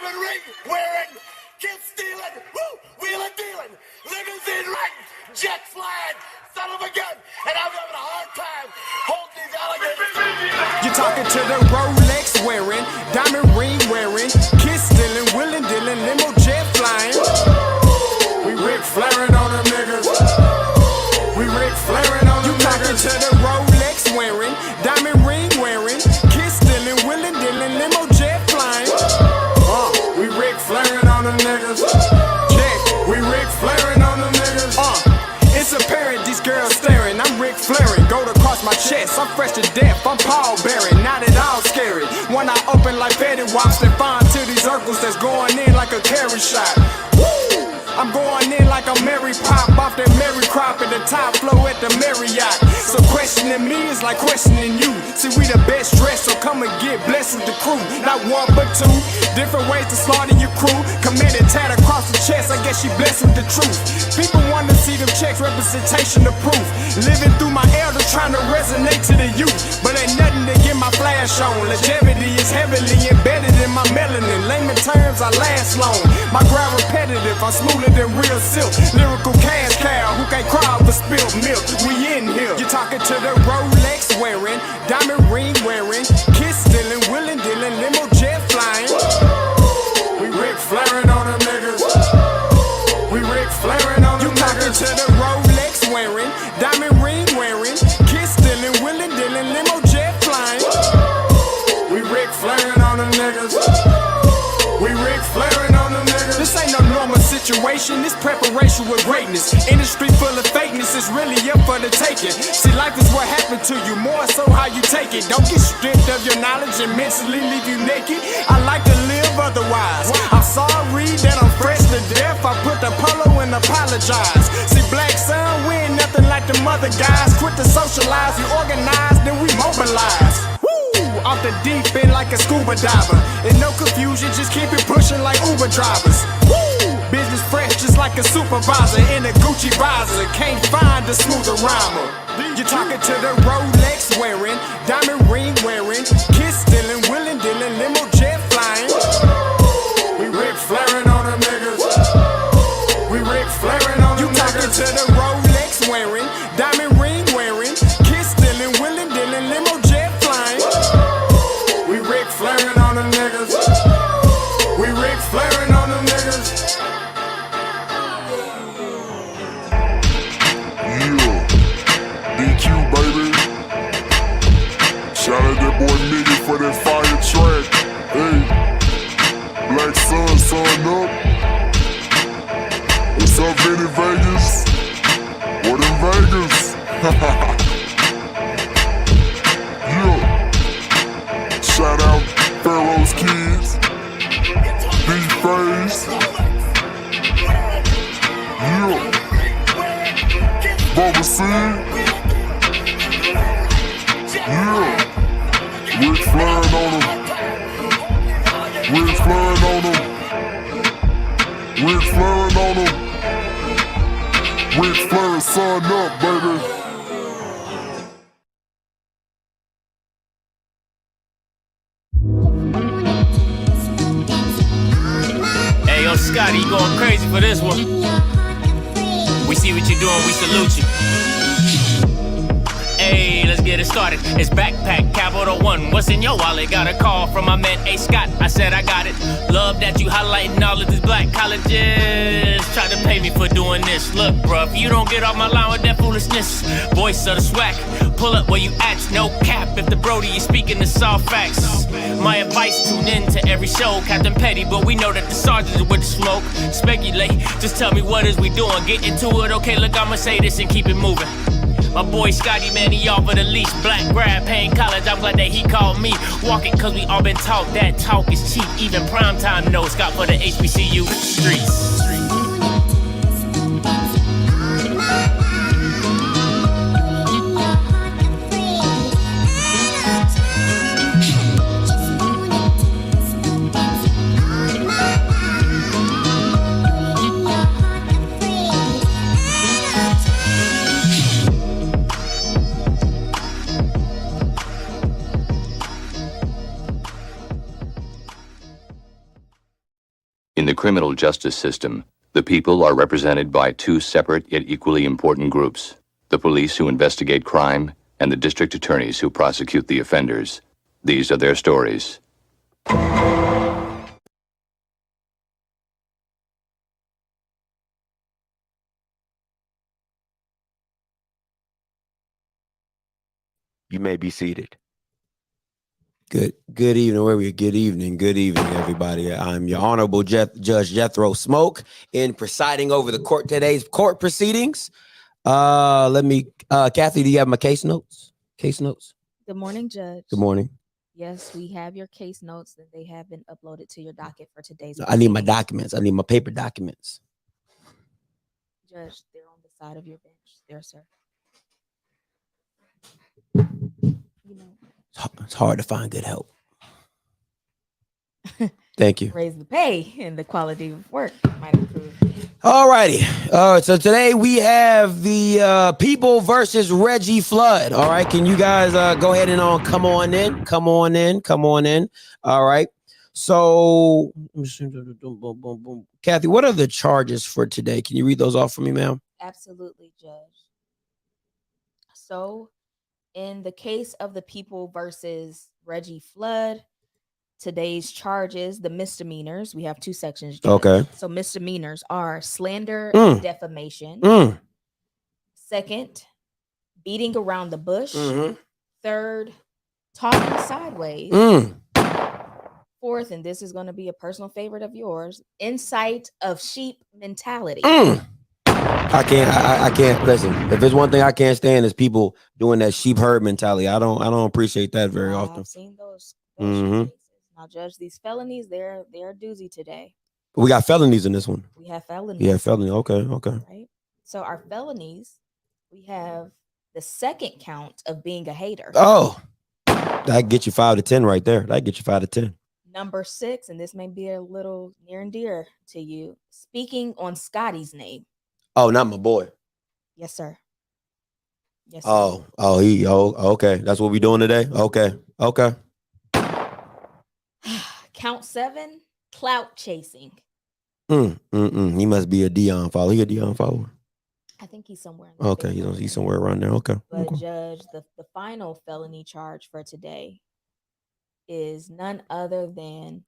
Ring wearing, kid stealing, wheeling dealing, limousine riding, jet flying, son of a gun, and I'm having a hard time holding these alligators. You're talking to the Rolex wearing, diamond ring wearing, kid stealing, wheeling dealing, limo jet flying. We Ric Flairing on them niggas. We Ric Flairing on them niggas. You talking to the Rolex wearing, diamond ring wearing, kid stealing, wheeling dealing, limo jet flying. We Ric Flairing on them niggas. Check, we Ric Flairing on them niggas. It's apparent these girls staring. I'm Ric Flairing, gold across my chest. I'm fresh to death, I'm Paul Bearing. Not at all scary. When I open like Betty Wops, they find to these circles that's going in like a carry shot. Woo! I'm going in like a Mary Pop off that Mary Crop at the top flow at the Marriott. So questioning me is like questioning you. See, we the best dressed, so come and get blessed with the crew. Not one but two, different ways to slaughter your crew. Committed tat across the chest, I guess she blessed with the truth. People want to see them checks, representation of proof. Living through my elders, trying to resonate to the youth. But ain't nothing to get my flash on. Longevity is heavily embedded in my melanin. Layman terms, I last long. My grind repetitive, I'm smoother than real silk. Lyrical cash cow who can't cry for spilled milk. We in here. You're talking to the Rolex wearing, diamond ring wearing, kiss stealing, wheeling dealing, limo jet flying. We Ric Flairing on them niggas. We Ric Flairing on them niggas. You talking to the Rolex wearing, diamond ring wearing, kiss stealing, wheeling dealing, limo jet flying. We Ric Flairing on them niggas. We Ric Flairing on them niggas. This ain't no normal situation, this preparation with greatness. Industry full of fakeness, it's really up for the taking. See, life is what happened to you, more so how you take it. Don't get stripped of your knowledge and mentally leave you naked. I like to live otherwise. I'm sorry that I'm fresh to death. I put the polo and apologize. See, black son, we ain't nothing like the mother guys. Quit to socialize, we organize, then we mobilize. Off the deep end like a scuba diver. And no confusion, just keep it pushing like Uber drivers. Woo! Business fresh just like a supervisor in a Gucci visor. Can't find a smoother rhymer. You're talking to the Rolex wearing, diamond ring wearing, kiss stealing, wheeling dealing, limo jet flying. We Ric Flairing on them niggas. We Ric Flairing on them niggas. You talking to the Rolex wearing, diamond ring wearing, kiss stealing, wheeling dealing, limo jet flying. We Ric Flairing on them niggas. We Ric Flairing on them niggas. Yeah, DQ baby. Shout out that boy Nigga for that fire track. Hey, Black Sun, sun up. What's up, Vinny Vegas? What in Vegas? Yeah. Shout out Pharaoh's Kids, D-Phase, yeah, Bubba C, yeah, Ric Flairing on them, Ric Flairing on them, Ric Flairing on them, Ric Flairing, sun up, baby. Scotty, you going crazy for this one. We see what you're doing, we salute you. Hey, let's get it started. It's Backpack, Capital One. What's in your wallet? Got a call from my man A. Scott. I said I got it. Love that you highlighting all of these black colleges. Try to pay me for doing this. Look, bruh, if you don't get off my line with that foolishness, voice of the swag, pull up where you at, no cap. If the Brody is speaking the soft facts. My advice, tune in to every show. Captain Petty, but we know that the sergeant is with the smoke. Speculate, just tell me what is we doing. Get into it, okay, look, I'ma say this and keep it moving. My boy Scotty, man, he offered the leash. Black grad, paying college, I'm glad that he called me. Walking, cause we all been taught that talk is cheap. Even primetime knows Scott for the HBCU streets. In the criminal justice system, the people are represented by two separate yet equally important groups: the police who investigate crime and the district attorneys who prosecute the offenders. These are their stories. You may be seated. Good evening, good evening, everybody. I'm your Honorable Judge Jethro Smoke, in presiding over today's court proceedings. Kathy, do you have my case notes? Good morning, Judge. Good morning. Yes, we have your case notes, and they have been uploaded to your docket for today's. I need my documents. I need my paper documents. Judge, they're on the side of your bench, there, sir. You know, It's hard to find good help. Thank you. raise the pay and the quality of work might improve. All righty. So today we have the People versus Reggie Flood. All right. Can you guys go ahead and come on in. All right. So, Kathy, what are the charges for today? Can you read those off for me, ma'am? Absolutely, Judge. So, in the case of the People versus Reggie Flood, today's charges, the misdemeanors, we have two sections, Judge. Okay. So misdemeanors are slander and defamation. Second, beating around the bush. Third, talking sideways. Fourth, and this is going to be a personal favorite of yours, insight of sheep mentality. I can't listen. If there's one thing I can't stand is people doing that sheep herd mentality. I don't appreciate that very often. I've seen those cases. Now, Judge, these felonies, they're a doozy today. We got felonies in this one. We have felonies. Yeah, felony. Okay. Right. So our felonies, we have the second count of being a hater. Oh, that get you 5 to 10 right there. That get you 5 to 10. Number 6, and this may be a little near and dear to you, speaking on Scotty's name. Oh, not my boy. Yes, sir. Yes, sir. Okay. That's what we doing today. Okay. Count 7, clout chasing. He must be a Dion follower. He a Dion follower. I think he's somewhere. Okay, he's somewhere around there. Okay. But Judge, the final felony charge for today is none other than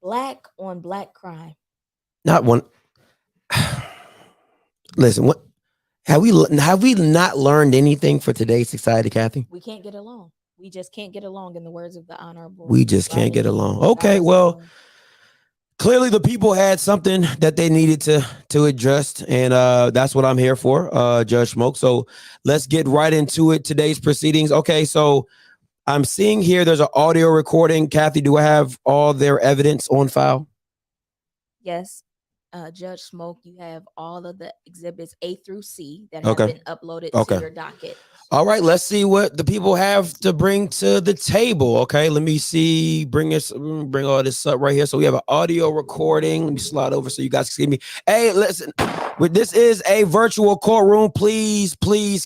black on black crime. Not one. Listen, what have we not learned anything for today's society, Kathy? We can't get along. We just can't get along, in the words of the Honorable. We just can't get along. Okay, well, clearly the people had something that they needed to adjust, and that's what I'm here for, Judge Smoke. So let's get right into it. Today's proceedings. Okay, so I'm seeing here there's an audio recording. Kathy, do I have all their evidence on file? Yes. Judge Smoke, you have all of the exhibits A through C that have been uploaded to your docket. All right, let's see what the people have to bring to the table. Okay, let me see. Bring all this up right here. So we have an audio recording. Let me slide over so you guys can see me. Hey, listen, this is a virtual courtroom. Please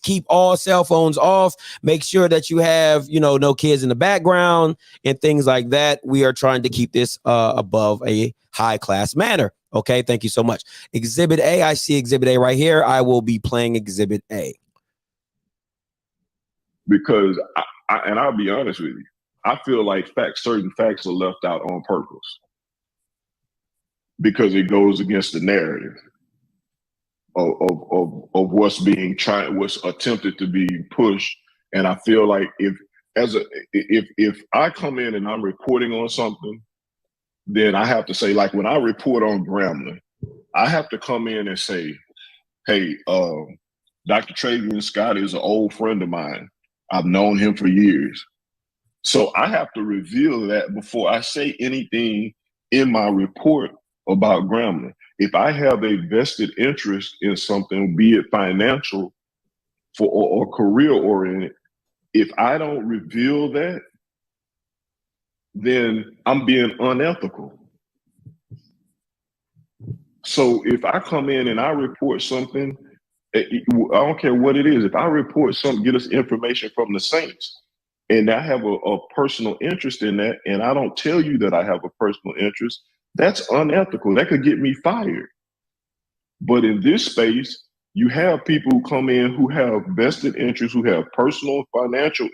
keep all cell phones off. Make sure that you have, no kids in the background and things like that. We are trying to keep this above a high class manner. Okay, thank you so much. Exhibit A, I see Exhibit A right here. I will be playing Exhibit A. Because and I'll be honest with you, I feel like certain facts are left out on purpose because it goes against the narrative of what's attempted to be pushed. And I feel like if I come in and I'm reporting on something, then I have to say, like when I report on Grambling, I have to come in and say, hey, Dr. Travian Scott is an old friend of mine. I've known him for years. So I have to reveal that before I say anything in my report about Grambling. If I have a vested interest in something, be it financial or career oriented, if I don't reveal that, then I'm being unethical. So if I come in and I report something, I don't care what it is. If I report something, get us information from the Saints, and I have a personal interest in that, and I don't tell you that I have a personal interest, That's unethical. That could get me fired. But in this space, you have people who come in who have vested interests, who have personal financial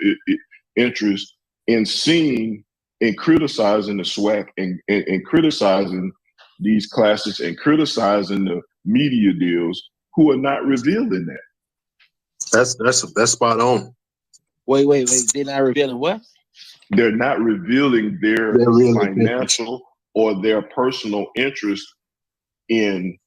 interest in seeing and criticizing the SWAC and criticizing these classes and criticizing the media deals who are not revealing that. That's spot on. Wait. They're not revealing what? They're not revealing their financial or their personal interest in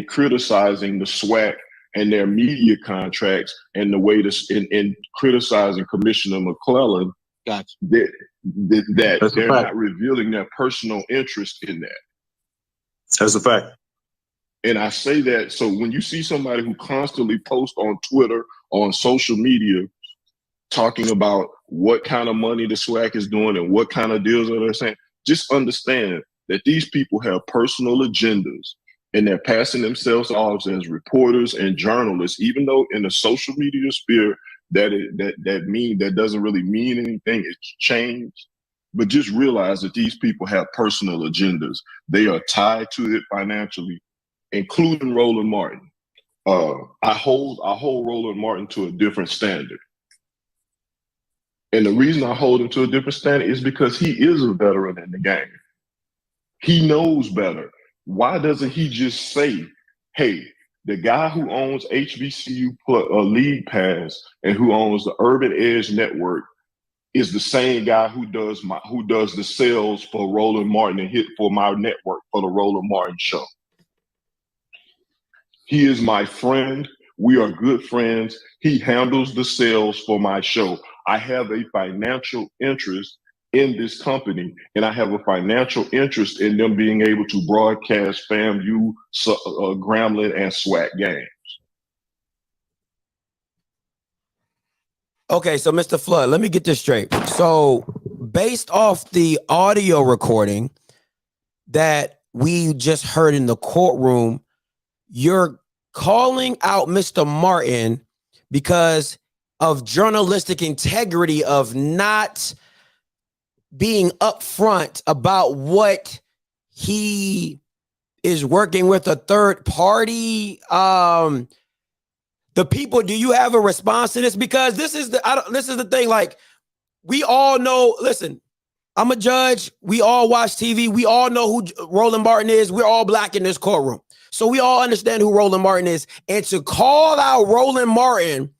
criticizing the SWAC and their media contracts and the way in criticizing Commissioner McClellan. Gotcha. That they're not revealing their personal interest in that. That's a fact. And I say that so when you see somebody who constantly posts on Twitter, on social media, talking about what kind of money the SWAC is doing and what kind of deals are they saying, just understand that these people have personal agendas and they're passing themselves off as reporters and journalists, even though in the social media sphere that doesn't really mean anything. It's changed. But just realize that these people have personal agendas. They are tied to it financially, including Roland Martin. I hold Roland Martin to a different standard. And the reason I hold him to a different standard is because he is a veteran in the game. He knows better. Why doesn't he just say, hey, the guy who owns HBCU League Pass and who owns the Urban Edge Network is the same guy who does the sales for Roland Martin and hit for my network for the Roland Martin show. He is my friend. We are good friends. He handles the sales for my show. I have a financial interest in this company, and I have a financial interest in them being able to broadcast FAMU, Grambling, and SWAC games. Okay, so Mr. Flood, let me get this straight. So based off the audio recording that we just heard in the courtroom, you're calling out Mr. Martin because of journalistic integrity, of not being upfront about what he is working with a third party. The people, do you have a response to this? Because this is the thing. Like, we all know, listen, I'm a judge. We all watch TV. We all know who Roland Martin is. We're all black in this courtroom. So we all understand who Roland Martin is. And to call out Roland Martin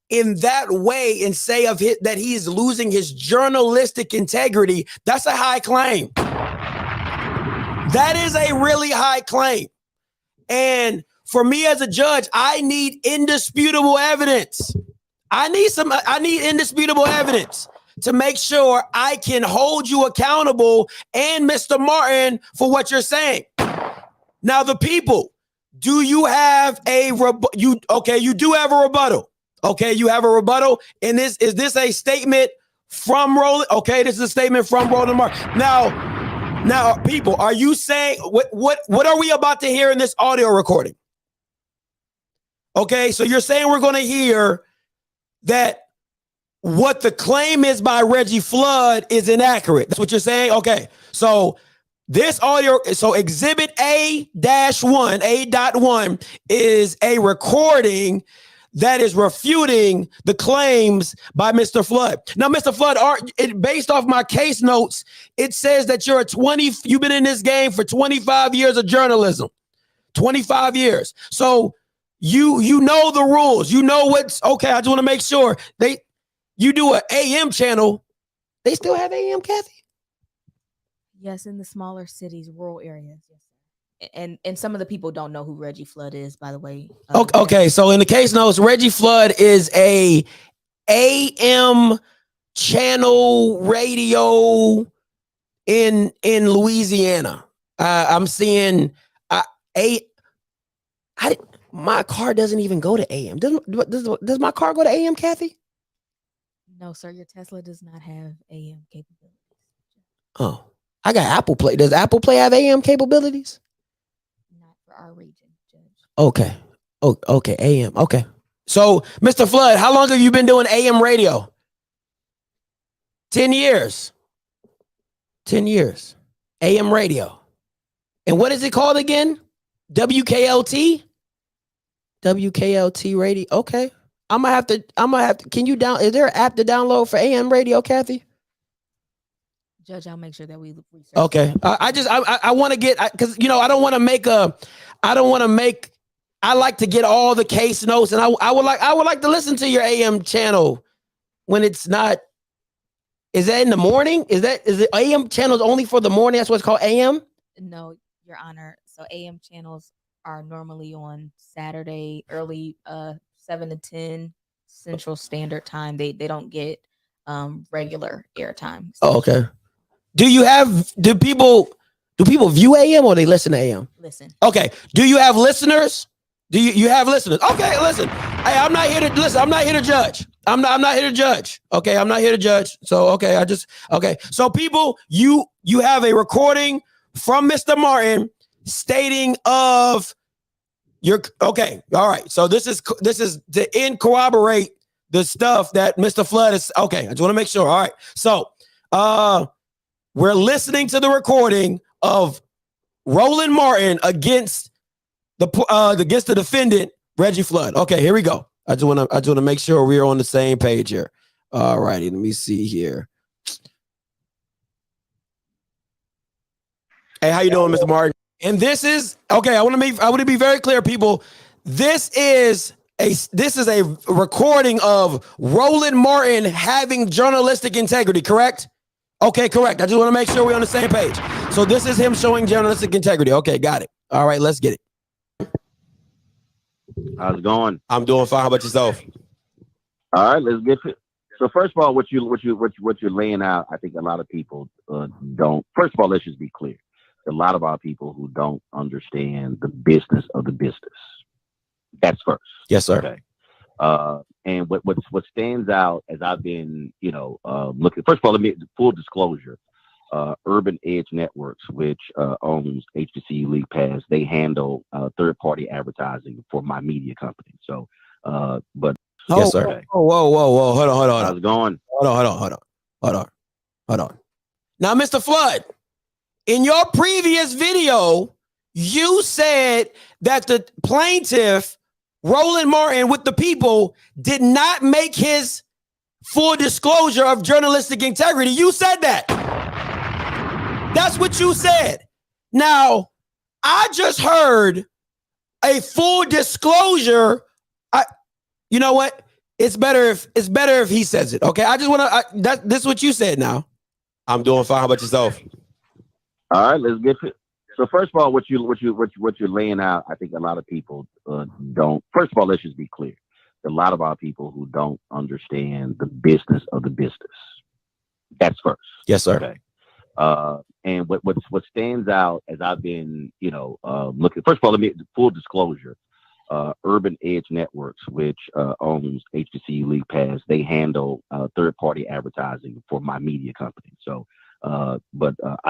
in that way and say of that he is losing his journalistic integrity, that's a high claim. That is a really high claim. And for me as a judge, I need indisputable evidence. I need indisputable evidence to make sure I can hold you accountable and Mr. Martin for what you're saying. Now, the people, do you have a you do have a rebuttal. Okay, you have a rebuttal. And is this a statement from Roland? Okay, this is a statement from Roland Martin. Now, people, are you saying what are we about to hear in this audio recording? Okay, so you're saying we're going to hear that what the claim is by Reggie Flood is inaccurate. That's what you're saying? Okay, so this audio, so Exhibit A-1 is a recording that is refuting the claims by Mr. Flood. Now, Mr. Flood, based off my case notes, it says that you've been in this game for 25 years of journalism. 25 years. So you know the rules. You know what's okay. I just want to make sure you do an AM channel. They still have AM, Kathy? Yes, in the smaller cities, rural areas. Yes. And some of the people don't know who Reggie Flood is, by the way. Okay, so in the case notes, Reggie Flood is a AM channel radio in Louisiana. I'm seeing my car doesn't even go to AM. Does my car go to AM, Kathy? No, sir. Your Tesla does not have AM capabilities. Oh, I got Apple Play. Does Apple Play have AM capabilities? Our region, Judge. Okay. Oh, okay. AM. Okay. So, Mr. Flood, how long have you been doing AM radio? 10 years. 10 years. AM radio. And what is it called again? WKLT? WKLT radio. Okay. I'm gonna have to, can you is there an app to download for AM radio, Kathy? Judge, I'll make sure that we research. Okay. I want to get, because, you know, I like to get all the case notes, and I would like to listen to your AM channel when it's not. Is that in the morning? Is it AM channels only for the morning? That's what's called AM? No, Your Honor. So AM channels are normally on Saturday, early 7 to 10 Central Standard Time. They don't get regular airtime. Oh, okay. Do people view AM or they listen to AM? Listen. Okay. Do you have listeners? Do you have listeners? Okay, listen. Hey, I'm not here to listen. I'm not here to judge. I'm not here to judge. Okay, I'm not here to judge. So okay, So people, you have a recording from Mr. Martin stating of your all right. So this is to corroborate the stuff that Mr. Flood is okay. I just want to make sure. All right. So we're listening to the recording of Roland Martin against the defendant Reggie Flood. Okay, here we go. I just want to make sure we're on the same page here. All righty, let me see here. Hey, how you doing, Mr. Martin? And this is okay. I want to be very clear, people. This is a recording of Roland Martin having journalistic integrity. Correct? Okay, correct. I just want to make sure we're on the same page. So this is him showing journalistic integrity. Okay, got it. All right, let's get it. How's it going? I'm doing fine. How about yourself? All right, let's get to it. So first of all, what you're laying out, I think a lot of people don't. First of all, let's just be clear. A lot of our people who don't understand the business of the business. That's first. Yes, sir. Okay. And what stands out as I've been, looking. First of all, let me full disclosure. Urban Edge Networks, which owns HBCU League Pass, they handle third-party advertising for my media company. So, yes, sir. Okay. Whoa! Hold on. How's it going? Hold on. Now, Mr. Flood, in your previous video, you said that the plaintiff, Roland Martin, with the People, did not make his full disclosure of journalistic integrity. You said that. That's what you said. Now, I just heard a full disclosure. You know what? It's better if he says it. Okay. I just want to. This is what you said. Now, I'm doing fine. How about yourself? All right, let's get to it. So first of all, what you're laying out, I think a lot of people don't. First of all, let's just be clear. A lot of our people who don't understand the business of the business. That's first. Yes, sir. Okay. And what stands out as I've been, looking. First of all, let me full disclosure. Urban Edge Networks, which owns HBCU League Pass, they handle third-party advertising for my media company. So, I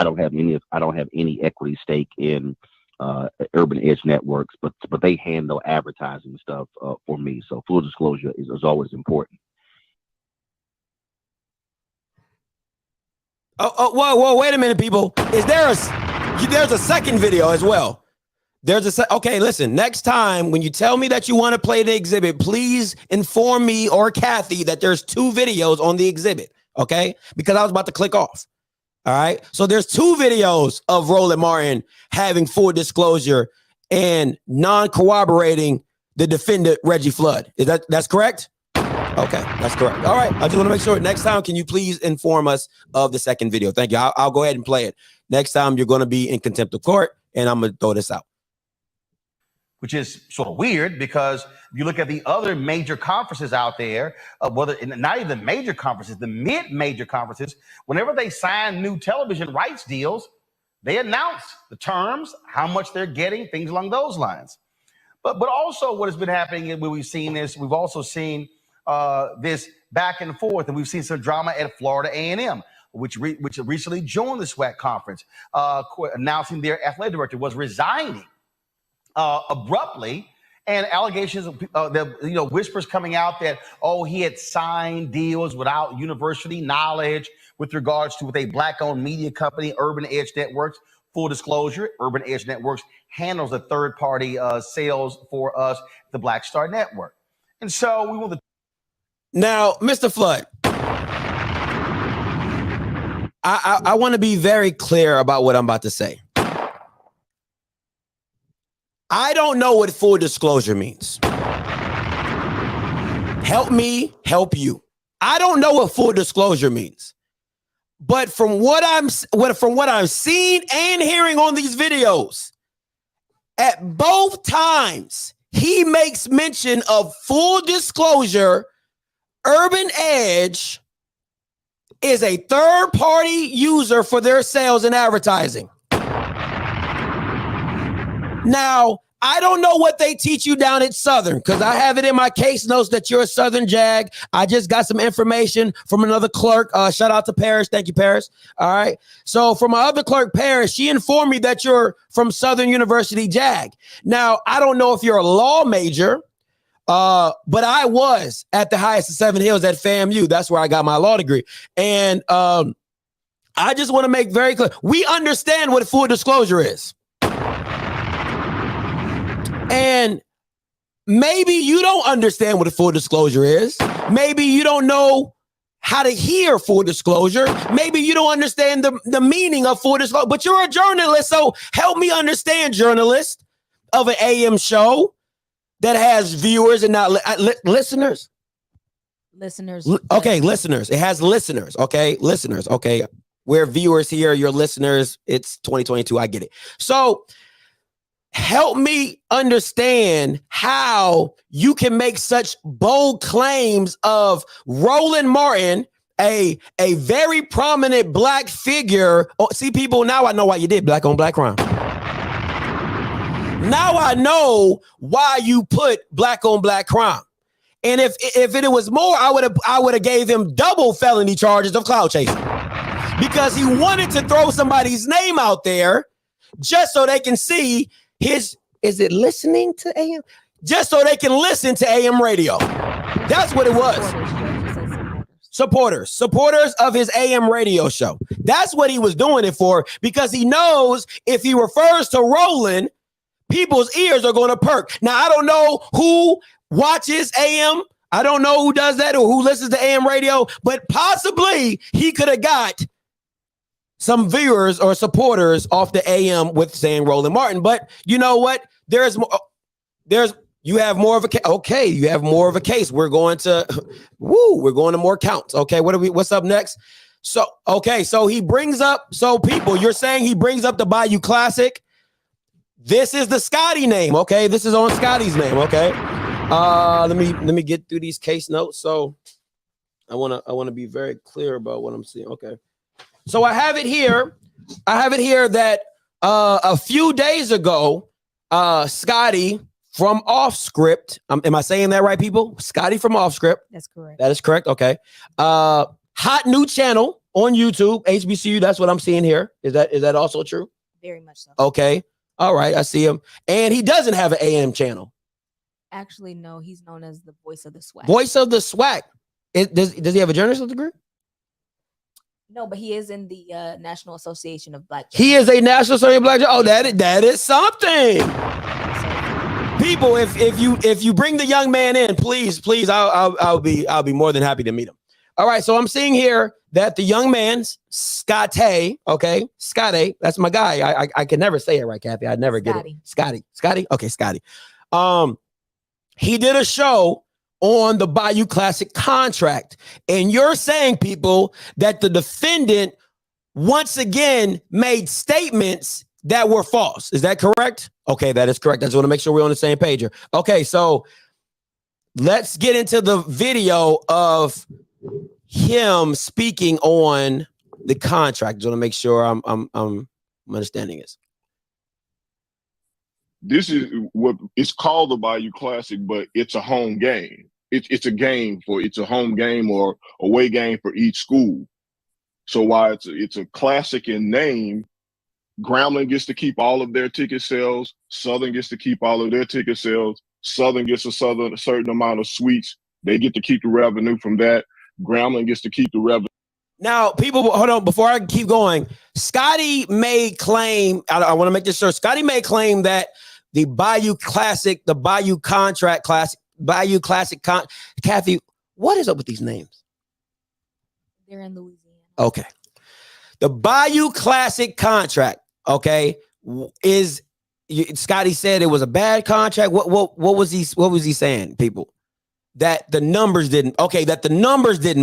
don't have any equity stake in Urban Edge Networks, but they handle advertising stuff for me. So, full disclosure is always important. Whoa, wait a minute, people. There's a second video as well. Okay, listen, next time when you tell me that you want to play the exhibit, please inform me or Kathy that there's 2 videos on the exhibit, okay? Because I was about to click off. All right. So there's 2 videos of Roland Martin having full disclosure and non-corroborating the defendant, Reggie Flood. That's correct? Okay, that's correct. All right. I just want to make sure next time, can you please inform us of the second video? Thank you. I'll go ahead and play it. Next time you're going to be in contempt of court, and I'm going to throw this out. Which is sort of weird because if you look at the other major conferences out there, not even major conferences, the mid-major conferences, whenever they sign new television rights deals, they announce the terms, how much they're getting, things along those lines. But also what has been happening when we've seen this, we've also seen this back and forth, and we've seen some drama at Florida A&M, which recently joined the SWAC conference, announcing their athletic director was resigning abruptly, and allegations of whispers coming out that, oh, he had signed deals without university knowledge with regards to with a black-owned media company, Urban Edge Networks. Full disclosure, Urban Edge Networks handles the third-party sales for us, the Black Star Network. And so we want to... Now, Mr. Flood, I want to be very clear about what I'm about to say. I don't know what full disclosure means. Help me help you. I don't know what full disclosure means. But from what I'm seeing and hearing on these videos, at both times he makes mention of full disclosure. Urban Edge is a third-party user for their sales and advertising. Now, I don't know what they teach you down at Southern, because I have it in my case notes that you're a Southern Jag. I just got some information from another clerk. Shout out to Paris. Thank you, Paris. All right. So from my other clerk, Paris, she informed me that you're from Southern University Jag. Now, I don't know if you're a law major, but I was at the highest of Seven Hills at FAMU. That's where I got my law degree. And I just want to make very clear, we understand what full disclosure is. And maybe you don't understand what a full disclosure is. Maybe you don't know how to hear full disclosure. Maybe you don't understand the meaning of full disclosure, but you're a journalist. So help me understand, journalist of an AM show that has viewers and not listeners. Listeners. Okay, listeners. It has listeners. Okay, listeners. Okay, we're viewers here. You're listeners. It's 2022. I get it. So help me understand how you can make such bold claims of Roland Martin, a very prominent black figure. Oh, see, people, now I know why you did black on black crime. Now I know why you put black on black crime. And if it was more, I would have gave him double felony charges of clout chasing, because he wanted to throw somebody's name out there just so they can see is it listening to AM? Just so they can listen to AM radio. That's what it was. Supporters of his AM radio show. That's what he was doing it for, because he knows if he refers to Roland, people's ears are going to perk. Now, I don't know who watches AM. I don't know who does that or who listens to AM radio, but possibly he could have got some viewers or supporters off the AM with saying Roland Martin. But you know what? You have more of a case. Okay, you have more of a case. We're going to more counts. Okay, what's up next? So he brings up, people, you're saying he brings up the Bayou Classic. This is the Scotty name. Okay, this is on Scotty's name. Okay. Let me get through these case notes. So I want to be very clear about what I'm seeing. Okay. So I have it here that a few days ago, Scotty from Offscript, am I saying that right, people? Scotty from Offscript. That's correct. That is correct. Okay. Hot new channel on YouTube, HBCU. That's what I'm seeing here. Is that also true? Very much so. Okay. All right. I see him. And he doesn't have an AM channel. Actually, no. He's known as the voice of the swag. Voice of the swag. Does he have a journalistic degree? No, but he is in the National Association of Black. He is a National Association of Black. Oh, that is something. People, if you bring the young man in, please, I'll be more than happy to meet him. All right, so I'm seeing here that the young man, Scotty, okay, Scotty, that's my guy. I can never say it right, Kathy. I never get it. Scotty. Okay, Scotty. He did a show on the Bayou Classic contract. And you're saying, people, that the defendant once again made statements that were false. Is that correct? Okay, that is correct. I just want to make sure we're on the same page here. Okay, so let's get into the video of him speaking on the contract. I just want to make sure I'm understanding this. This is what it's called the Bayou Classic, but it's a home game. It's a home game or away game for each school. So while it's a classic in name, Grambling gets to keep all of their ticket sales. Southern gets to keep all of their ticket sales. Southern gets a certain amount of suites. They get to keep the revenue from that. Grambling gets to keep the revenue. Now, people, hold on. Before I keep going, Scotty made claim, I want to make this sure, Scotty made claim that the Bayou Classic, the Bayou Contract Classic, Bayou Classic, Kathy, what is up with these names? They're in Louisiana. Okay. The Bayou Classic contract, okay, Scotty said it was a bad contract. What was he saying, people? That the numbers didn't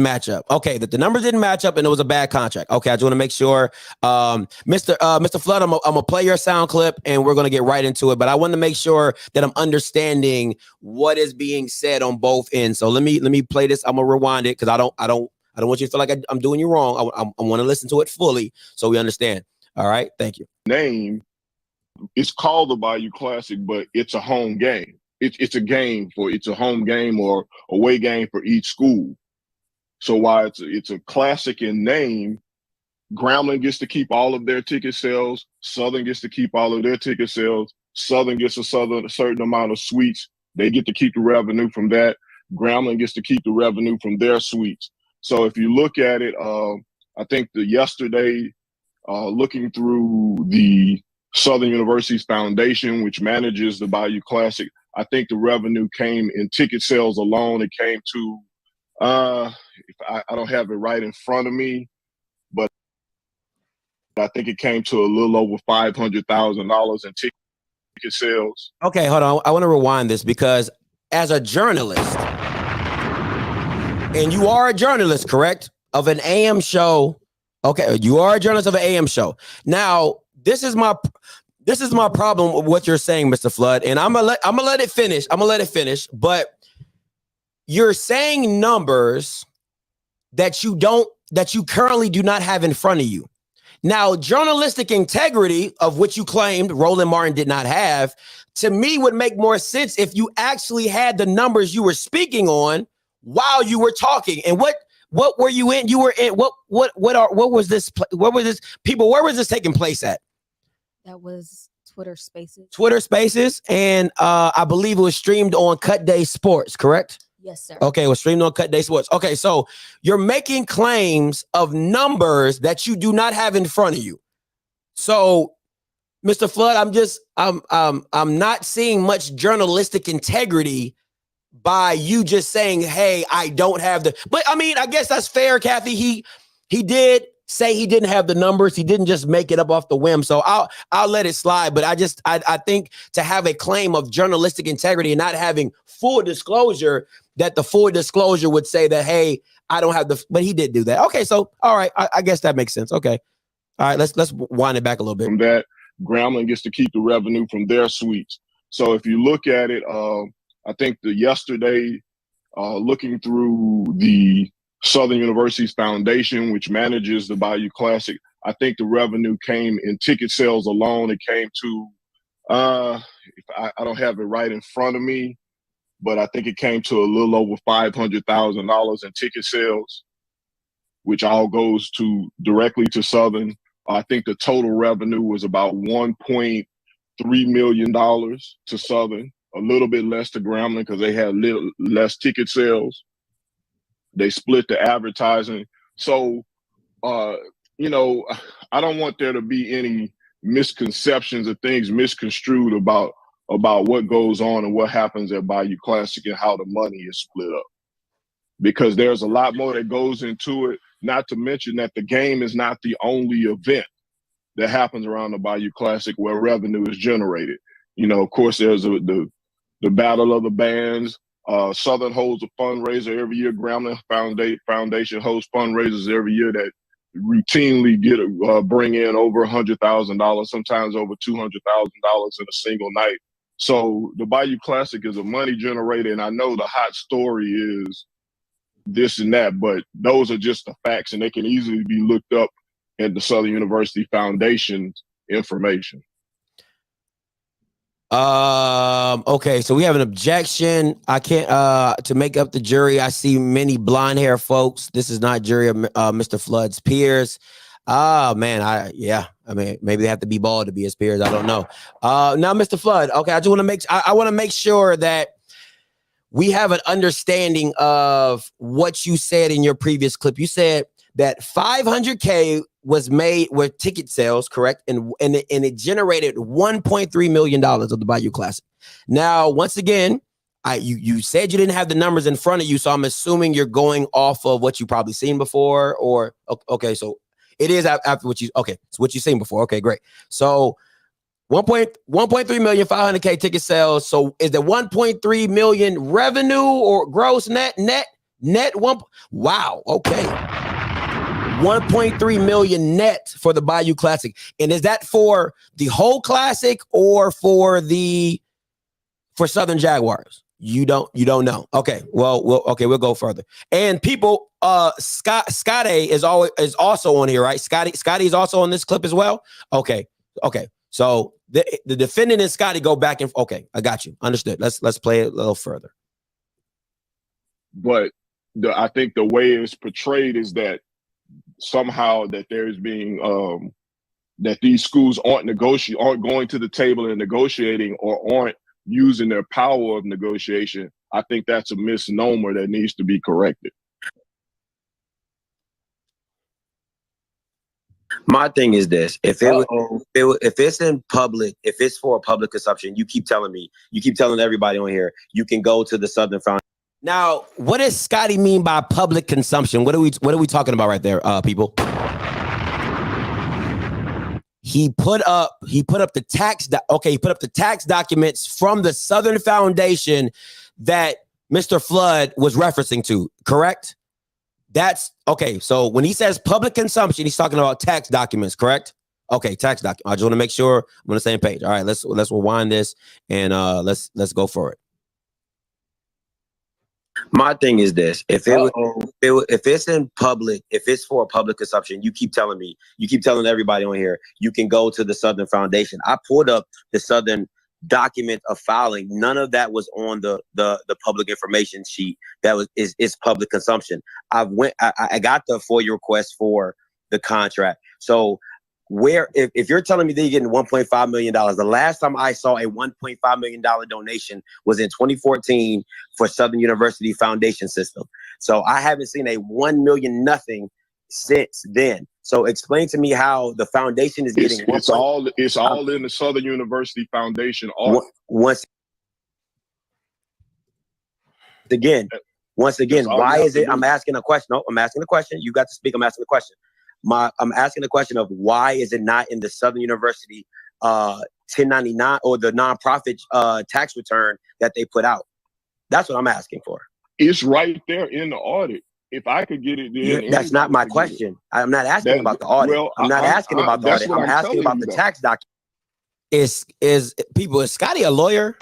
match up. Okay, that the numbers didn't match up and it was a bad contract. Okay, I just want to make sure. Mr. Flood, I'm gonna play your sound clip and we're gonna get right into it. But I want to make sure that I'm understanding what is being said on both ends. So let me play this. I'm gonna rewind it because I don't want you to feel like I'm doing you wrong. I want to listen to it fully so we understand. All right, thank you. Name, it's called the Bayou Classic, but it's a home game. It's a home game or away game for each school. So while it's a classic in name, Grambling gets to keep all of their ticket sales. Southern gets to keep all of their ticket sales. Southern gets a certain amount of suites. They get to keep the revenue from that. Grambling gets to keep the revenue from their suites. So if you look at it, I think yesterday, looking through the Southern University's foundation, which manages the Bayou Classic, I think the revenue came in ticket sales alone. It came to, I don't have it right in front of me, but I think it came to a little over $500,000 in ticket sales. Okay, hold on. I want to rewind this because as a journalist, and you are a journalist, correct? Of an AM show. Okay, you are a journalist of an AM show. Now, this is my problem with what you're saying, Mr. Flood, and I'm gonna let it finish. I'm gonna let it finish. But you're saying numbers that you currently do not have in front of you. Now, journalistic integrity, of which you claimed Roland Martin did not have, to me would make more sense if you actually had the numbers you were speaking on while you were talking. And what were you in? You were in what was this? What was this? People, where was this taking place at? That was Twitter Spaces. Twitter Spaces, and I believe it was streamed on Cut Day Sports, correct? Yes, sir. Okay, it was streamed on Cut Day Sports. Okay, so you're making claims of numbers that you do not have in front of you. So, Mr. Flood, I'm not seeing much journalistic integrity by you just saying, "Hey, I don't have the." But I mean, I guess that's fair, Kathy. He did say he didn't have the numbers. He didn't just make it up off the whim. So I'll let it slide. But I think to have a claim of journalistic integrity and not having full disclosure, that the full disclosure would say that, hey, I don't have the, but he did do that. Okay, so all right, I guess that makes sense. Okay, all right, let's wind it back a little bit. From that, Grambling gets to keep the revenue from their suites. So if you look at it, I think yesterday, looking through the Southern University's foundation, which manages the Bayou Classic, I think the revenue came in ticket sales alone. It came to, I don't have it right in front of me, but I think it came to a little over $500,000 in ticket sales, which all goes directly to Southern. I think the total revenue was about $1.3 million to Southern, a little bit less to Grambling because they had less ticket sales. They split the advertising. So, I don't want there to be any misconceptions or things misconstrued about what goes on and what happens at Bayou Classic and how the money is split up. Because there's a lot more that goes into it, not to mention that the game is not the only event that happens around the Bayou Classic where revenue is generated. Of course, there's the Battle of the Bands. Southern holds a fundraiser every year. Grambling Foundation hosts fundraisers every year that routinely bring in over $100,000, sometimes over $200,000 in a single night. So the Bayou Classic is a money generator, and I know the hot story is this and that, but those are just the facts, and they can easily be looked up at the Southern University Foundation information. Okay, so we have an objection. I can't to make up the jury. I see many blonde hair folks. This is not jury of Mr. Flood's peers. Oh man, I mean, maybe they have to be bald to be his peers. I don't know. Now, Mr. Flood. Okay, I just want to make sure that we have an understanding of what you said in your previous clip. You said that 500K was made with ticket sales, correct? And it generated $1.3 million of the Bayou Classic. Now, once again, you said you didn't have the numbers in front of you, so I'm assuming you're going off of what you probably seen before, or okay, so it is after what you so what you've seen before. Okay, great. So 1.3 million, 500K ticket sales. So is the 1.3 million revenue or gross net one? Wow. Okay. 1.3 million net for the Bayou Classic. And is that for the whole classic or for Southern Jaguars? You don't know. Okay. We'll go further. And people, Scotty is also on here, right? Scotty is also on this clip as well. Okay. So the defendant and Scotty go back and okay, I got you. Understood. Let's play it a little further. But I think the way it's portrayed is that somehow that there's being that these schools aren't going to the table and negotiating, or aren't using their power of negotiation. I think that's a misnomer that needs to be corrected. My thing is this: if it's in public, if it's for public consumption, you keep telling everybody on here, you can go to the Southern Foundation. Now, what does Scotty mean by public consumption? What are we talking about right there, people? He put up the tax. He put up the tax documents from the Southern Foundation that Mr. Flood was referencing to. Correct? That's okay. So when he says public consumption, he's talking about tax documents. Correct? Okay, tax document. I just want to make sure I'm on the same page. All right, let's rewind this and let's go for it. My thing is this: if it's in public, if it's for public consumption, you keep telling everybody on here, you can go to the Southern Foundation. I pulled up the Southern document of filing. None of that was on the public information sheet. That is public consumption. I got the FOIA request for the contract. So if you're telling me that you're getting $1.5 million, the last time I saw a $1.5 million donation was in 2014 for Southern University Foundation System. So I haven't seen a 1 million nothing since then. So explain to me how the foundation is getting. It's all in the Southern University Foundation. Once again, why is it? I'm asking a question. No, I'm asking a question. You got to speak. I'm asking a question. I'm asking the question of why is it not in the Southern University 1099 or the nonprofit tax return that they put out? That's what I'm asking for. It's right there in the audit. If I could get it there. That's not my question. I'm not asking about the audit. I'm not asking about the audit. I'm asking about the tax document. Is Scotty a lawyer?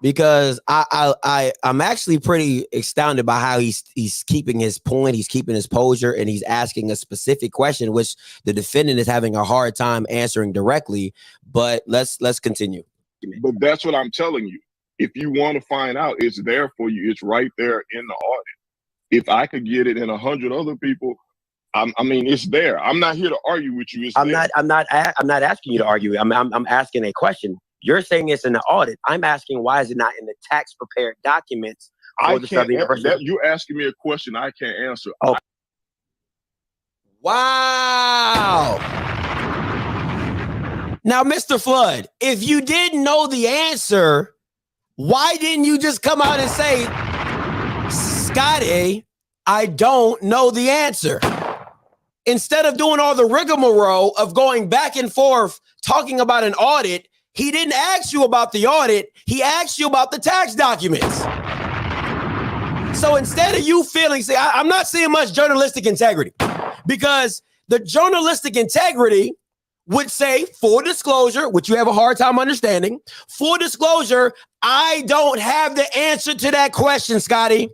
Because I'm actually pretty astounded by how he's keeping his point, he's keeping his posture, and he's asking a specific question, which the defendant is having a hard time answering directly. But let's continue. But that's what I'm telling you. If you want to find out, it's there for you. It's right there in the audit. If I could get it in 100 other people, I mean, it's there. I'm not here to argue with you. I'm not asking you to argue. I'm asking a question. You're saying it's in the audit. I'm asking why is it not in the tax prepared documents for the Southern University? You're asking me a question I can't answer. Oh. Wow. Now, Mr. Flood, if you didn't know the answer, why didn't you just come out and say, Scotty, I don't know the answer? Instead of doing all the rigmarole of going back and forth talking about an audit, he didn't ask you about the audit. He asked you about the tax documents. So instead of you feeling, I'm not seeing much journalistic integrity, because the journalistic integrity would say, full disclosure, which you have a hard time understanding, full disclosure, I don't have the answer to that question, Scotty.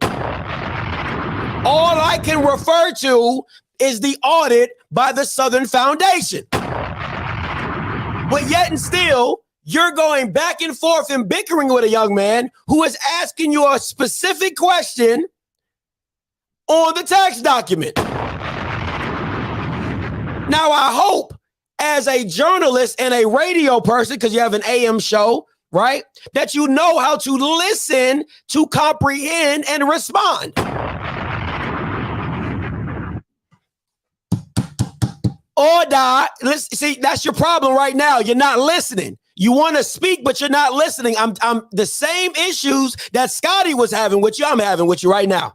All I can refer to is the audit by the Southern Foundation. But yet and still, you're going back and forth and bickering with a young man who is asking you a specific question on the tax document. Now, I hope as a journalist and a radio person, because you have an AM show, right, that you know how to listen, to comprehend, and respond. Or die. Listen, see, that's your problem right now. You're not listening. You want to speak, but you're not listening. I'm the same issues that Scotty was having with you, I'm having with you right now.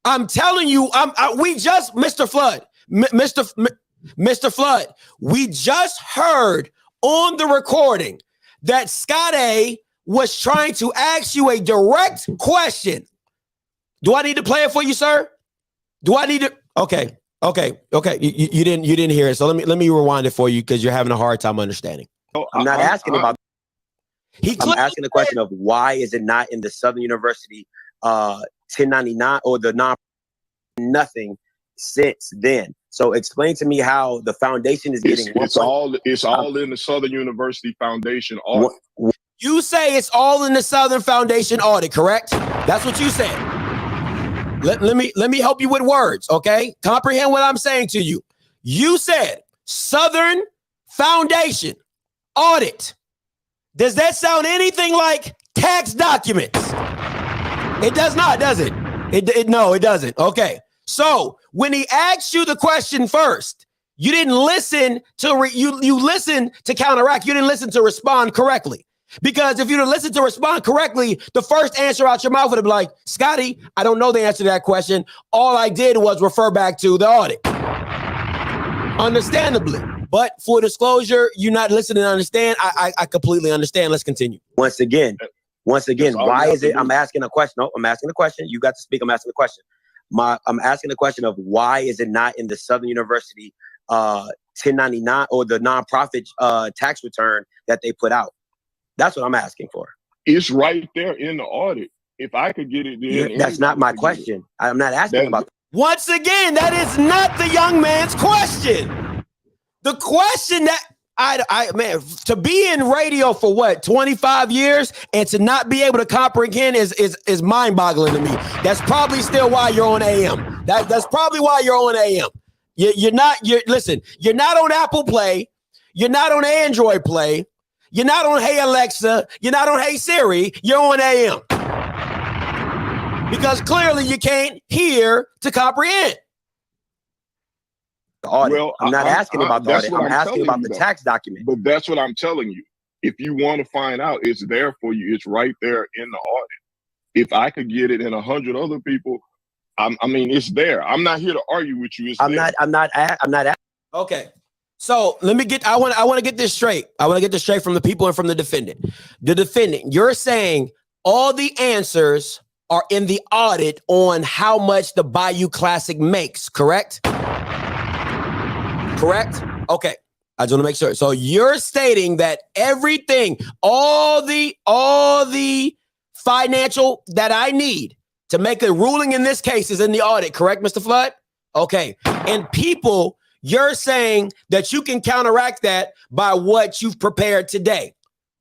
I'm telling you, we just, Mr. Flood, Mr. Flood, we just heard on the recording that Scotty was trying to ask you a direct question. Do I need to play it for you, sir? Do I need to? Okay. You didn't hear it. So let me rewind it for you because you're having a hard time understanding. I'm not asking about. I'm asking the question of why is it not in the Southern University 1099 or the non nothing since then. So explain to me how the foundation is getting. It's all in the Southern University Foundation audit. You say it's all in the Southern Foundation audit, correct? That's what you said. Let me help you with words, okay? Comprehend what I'm saying to you. You said Southern Foundation audit. Does that sound anything like tax documents? It does not, does it? No, it doesn't. Okay. So when he asked you the question first, you didn't listen to you listened to counteract. You didn't listen to respond correctly. Because if you'd have listened to respond correctly, the first answer out your mouth would have been like, Scotty, I don't know the answer to that question. All I did was refer back to the audit. Understandably. But for disclosure, you're not listening to understand. I completely understand. Let's continue. Once again, why is it? I'm asking a question. No, I'm asking a question. You got to speak. I'm asking a question. I'm asking the question of why is it not in the Southern University 1099 or the nonprofit tax return that they put out? That's what I'm asking for. It's right there in the audit. If I could get it, then that's not my question. I'm not asking about. Once again, that is not the young man's question. The question that man, to be in radio for what, 25 years and to not be able to comprehend is mind-boggling to me. That's probably still why you're on AM. That's probably why you're on AM. You're not on Apple Play. You're not on Android Play. You're not on Hey Alexa. You're not on Hey Siri. You're on AM. Because clearly you can't hear to comprehend. The audit. Well, I'm not asking about the audit. I'm asking about the tax document. But that's what I'm telling you. If you want to find out, it's there for you. It's right there in the audit. If I could get it in 100 other people, I mean, it's there. I'm not here to argue with you. I'm not. Okay. So I want to get this straight. I want to get this straight from the people and from the defendant. The defendant, you're saying all the answers are in the audit on how much the Bayou Classic makes, correct? Correct? Okay. I just want to make sure. So you're stating that everything, all the financial that I need to make a ruling in this case is in the audit, correct, Mr. Flood? Okay. And people, you're saying that you can counteract that by what you've prepared today.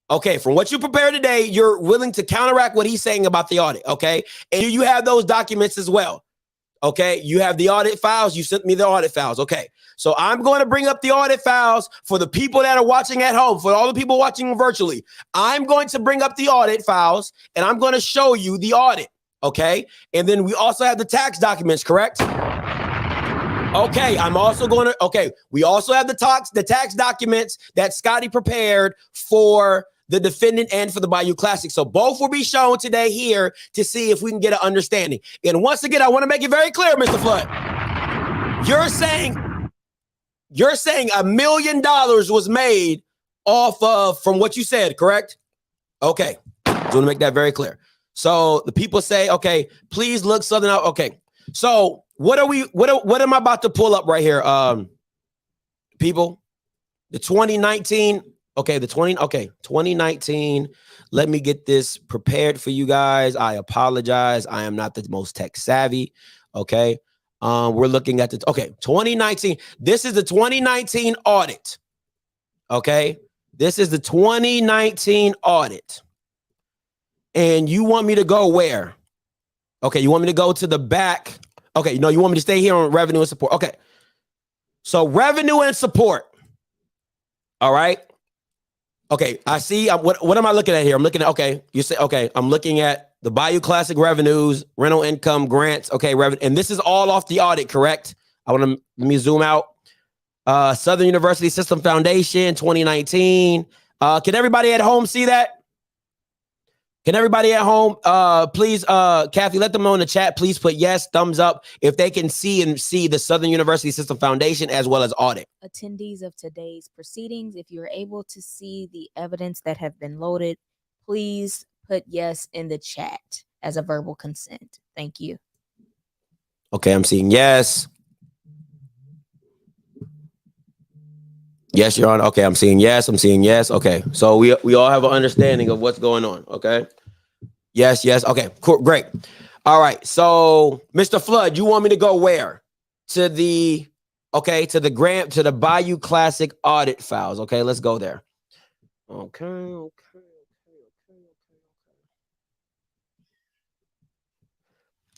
Okay, from what you prepared today, you're willing to counteract what he's saying about the audit, okay? And you have those documents as well, okay? You have the audit files. You sent me the audit files, okay? So I'm going to bring up the audit files for the people that are watching at home, for all the people watching virtually. I'm going to bring up the audit files, and I'm going to show you the audit, okay? And then we also have the tax documents, correct? Okay, we also have the tax documents that Scotty prepared for the defendant and for the Bayou Classic. So both will be shown today here to see if we can get an understanding. And once again, I want to make it very clear, Mr. Flood. You're saying $1 million was made off of from what you said, correct? Okay, I want to make that very clear. So the people say, okay, please look Southern out. Okay, so what am I about to pull up right here? People, the 2019. Okay, 2019. Let me get this prepared for you guys. I apologize. I am not the most tech savvy. Okay. We're looking at 2019. This is the 2019 audit. Okay. This is the 2019 audit. And you want me to go where? Okay, you want me to go to the back. Okay, no, you want me to stay here on revenue and support. Okay. So revenue and support. All right. Okay, I see. What am I looking at here? I'm looking at, okay, you say, okay, I'm looking at the Bayou Classic revenues, rental income, grants. Okay, and this is all off the audit, correct? Let me zoom out. Southern University System Foundation, 2019. Can everybody at home see that? Can everybody at home, please, Kathy, let them know in the chat. Please put yes, thumbs up if they can see the Southern University System Foundation as well as audit. Attendees of today's proceedings, if you're able to see the evidence that have been loaded, please put yes in the chat as a verbal consent. Thank you. Okay, I'm seeing yes. Yes, Your Honor. Okay, I'm seeing yes. I'm seeing yes. Okay, so we all have an understanding of what's going on. Okay. Yes, yes. Okay, cool. Great. All right. So, Mr. Flood, you want me to go where? To the Bayou Classic audit files. Okay, let's go there. Okay.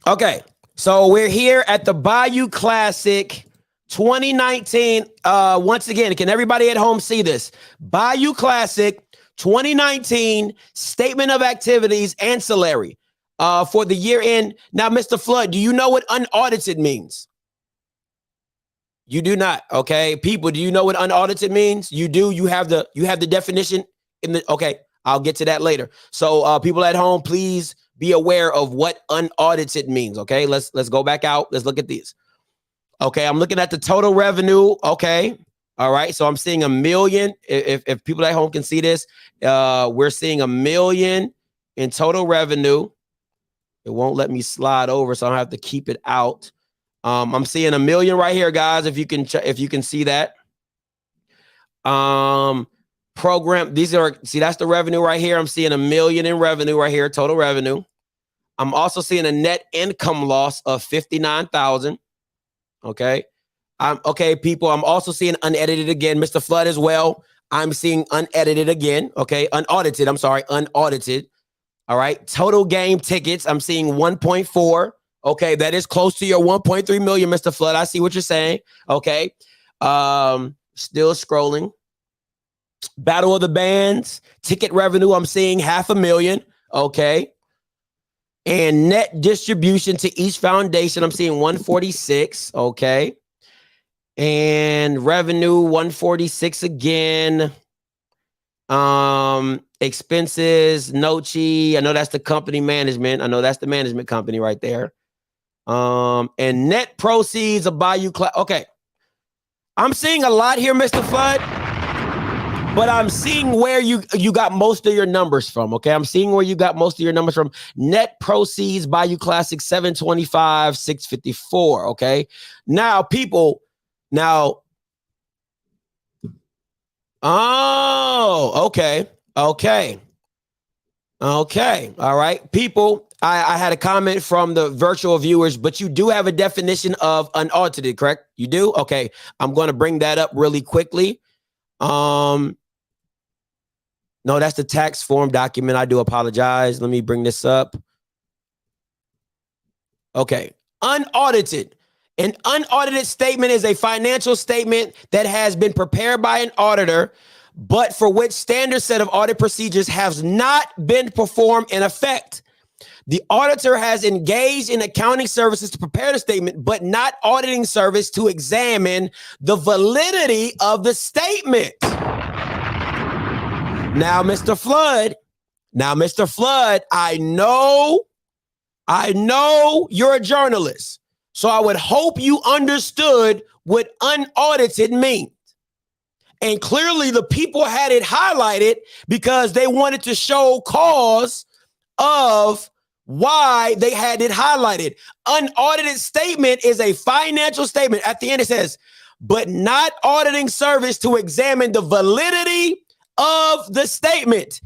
Okay. So we're here at the Bayou Classic 2019. Once again, can everybody at home see this? Bayou Classic 2019 Statement of Activities Ancillary for the year end. Now, Mr. Flood, do you know what unaudited means? You do not. Okay, people, do you know what unaudited means? You do. You have the definition in the. Okay, I'll get to that later. So, people at home, please be aware of what unaudited means. Okay, let's go back out. Let's look at these. Okay, I'm looking at the total revenue. Okay, all right. So I'm seeing $1 million. If people at home can see this, we're seeing $1 million in total revenue. It won't let me slide over, so I have to keep it out. I'm seeing $1 million right here, guys. If you can see that. Program. That's the revenue right here. I'm seeing $1 million in revenue right here, total revenue. I'm also seeing a net income loss of $59,000. Okay. Okay, people. I'm also seeing unedited again, Mr. Flood as well. I'm seeing unedited again. Okay, unaudited. I'm sorry, unaudited. All right. Total game tickets. I'm seeing 1.4. Okay, that is close to your 1.3 million, Mr. Flood. I see what you're saying. Okay. Still scrolling. Battle of the Bands, ticket revenue, I'm seeing $500,000. Okay. And net distribution to each foundation, I'm seeing 146. Okay. And revenue, 146 again. Expenses, Nochi. I know that's the company management. I know that's the management company right there. And net proceeds of Bayou Class. Okay. I'm seeing a lot here, Mr. Flood. But I'm seeing where you got most of your numbers from, okay? I'm seeing where you got most of your numbers from. Net proceeds, Bayou Classic, 725, 654, okay? Now, people, okay. All right. People, I had a comment from the virtual viewers, but you do have a definition of unaudited, correct? You do? Okay. I'm going to bring that up really quickly. No, that's the tax form document. I do apologize. Let me bring this up. Okay. Unaudited. An unaudited statement is a financial statement that has been prepared by an auditor, but for which standard set of audit procedures has not been performed in effect. The auditor has engaged in accounting services to prepare the statement, but not auditing service to examine the validity of the statement. Now, Mr. Flood, I know you're a journalist, so I would hope you understood what unaudited means. And clearly the people had it highlighted because they wanted to show cause of why they had it highlighted. Unaudited statement is a financial statement. At the end it says, but not auditing service to examine the validity of the statement.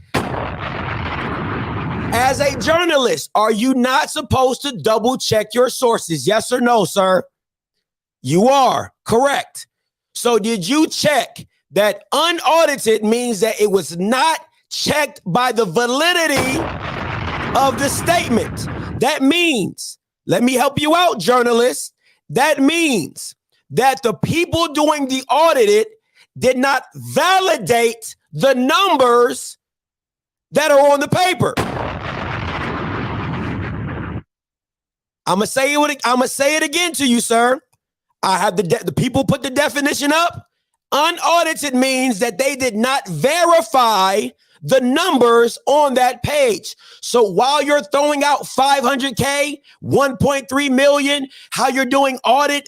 As a journalist, are you not supposed to double check your sources? Yes or no, sir? You are, correct. So did you check that unaudited means that it was not checked by the validity of the statement? That means, let me help you out, journalists. That means that the people doing the audited did not validate the numbers that are on the paper. I'm gonna say it again to you, sir. I have the people put the definition up. Unaudited means that they did not verify the numbers on that page. So while you're throwing out 500K, 1.3 million, how you're doing audit,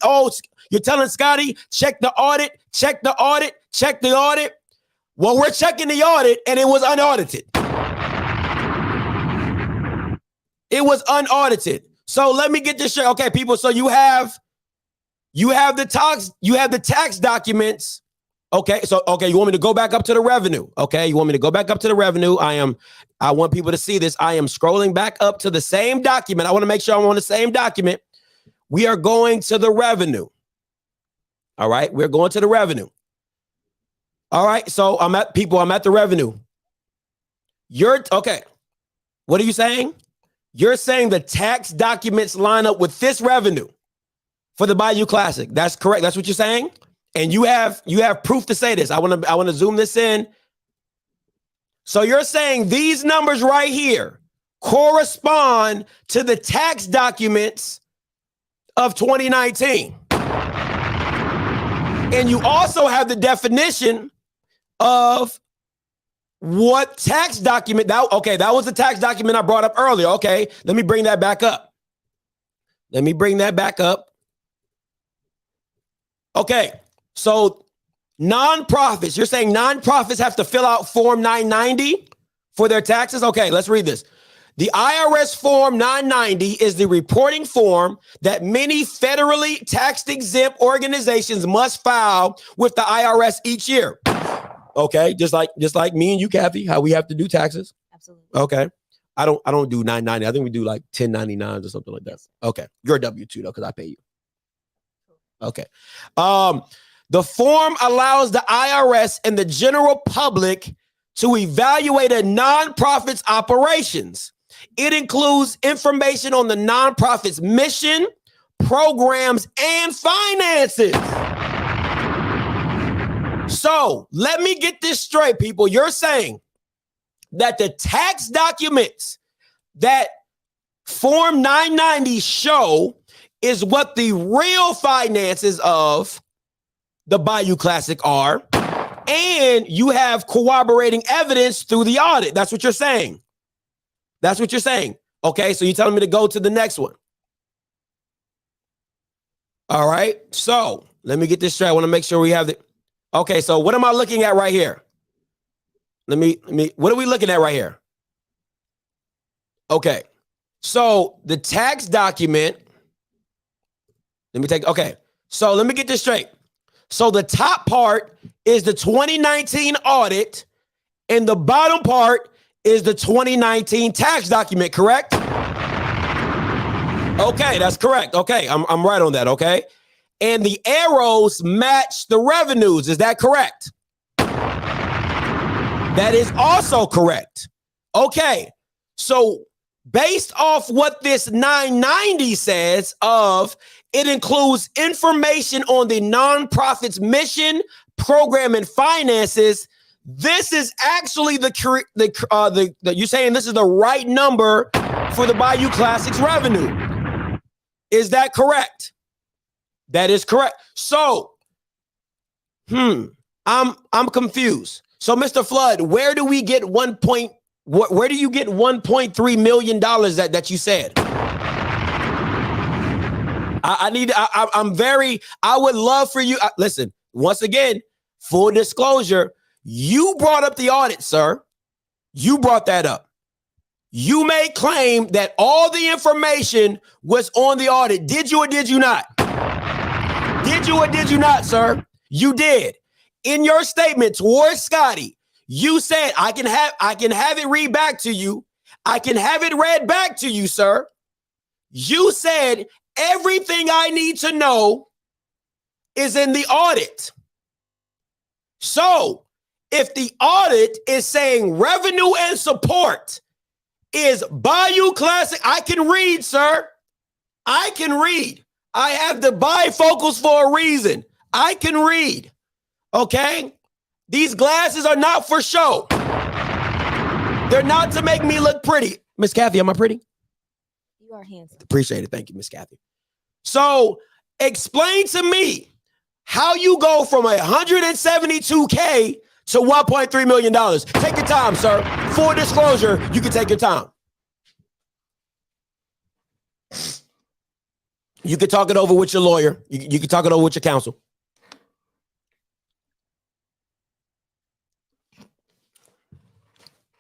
you're telling Scotty, check the audit, check the audit, check the audit. Well, we're checking the audit and it was unaudited. It was unaudited. So let me get this straight. Okay, people. So you have the tax documents. Okay. So, you want me to go back up to the revenue? Okay. You want me to go back up to the revenue? I want people to see this. I am scrolling back up to the same document. I want to make sure I'm on the same document. We are going to the revenue. All right. We're going to the revenue. All right. So I'm at the revenue. Okay. What are you saying? You're saying the tax documents line up with this revenue for the Bayou Classic. That's correct. That's what you're saying. And you have proof to say this. I want to zoom this in. So you're saying these numbers right here correspond to the tax documents of 2019. And you also have the definition of what tax document that was the tax document I brought up earlier. Okay, let me bring that back up. Okay, so nonprofits, you're saying nonprofits have to fill out Form 990 for their taxes? Okay, let's read this. The IRS Form 990 is the reporting form that many federally tax exempt organizations must file with the IRS each year. Okay, just like me and you, Kathy, how we have to do taxes. Absolutely. Okay. I don't do 990. I think we do like 1099s or something like that. Okay. You're a W-2 though, because I pay you. Okay. The form allows the IRS and the general public to evaluate a nonprofit's operations. It includes information on the nonprofit's mission, programs, and finances. So let me get this straight, people. You're saying that the tax documents that Form 990 show is what the real finances of the Bayou Classic are, and you have corroborating evidence through the audit. That's what you're saying. Okay, so you're telling me to go to the next one. All right, so let me get this straight. I want to make sure we have the... Okay, so what am I looking at right here? What are we looking at right here? Okay, so the tax document, so let me get this straight. So the top part is the 2019 audit and the bottom part is the 2019 tax document, correct? Okay, that's correct. Okay, I'm right on that, okay? And the arrows match the revenues. Is that correct? That is also correct. Okay. So based off what this 990 says it includes information on the nonprofit's mission, program, and finances. This is actually you're saying this is the right number for the Bayou Classics revenue. Is that correct? That is correct. So, I'm confused. So, Mr. Flood, where do we get where do you get $1.3 million that you said? I would love for you. Listen, once again, full disclosure, you brought up the audit, sir. You brought that up. You may claim that all the information was on the audit. Did you or did you not? Did you or did you not, sir? You did. In your statement towards Scotty, you said, I can have it read back to you. I can have it read back to you, sir. You said everything I need to know is in the audit. So if the audit is saying revenue and support is Bayou Classic, I can read, sir. I can read. I have the bifocals for a reason. I can read. Okay? These glasses are not for show. They're not to make me look pretty. Miss Kathy, am I pretty? You are handsome. Appreciate it. Thank you, Miss Kathy. So explain to me how you go from 172K to $1.3 million. Take your time, sir. Full disclosure, you can take your time. You can talk it over with your lawyer. You can talk it over with your counsel.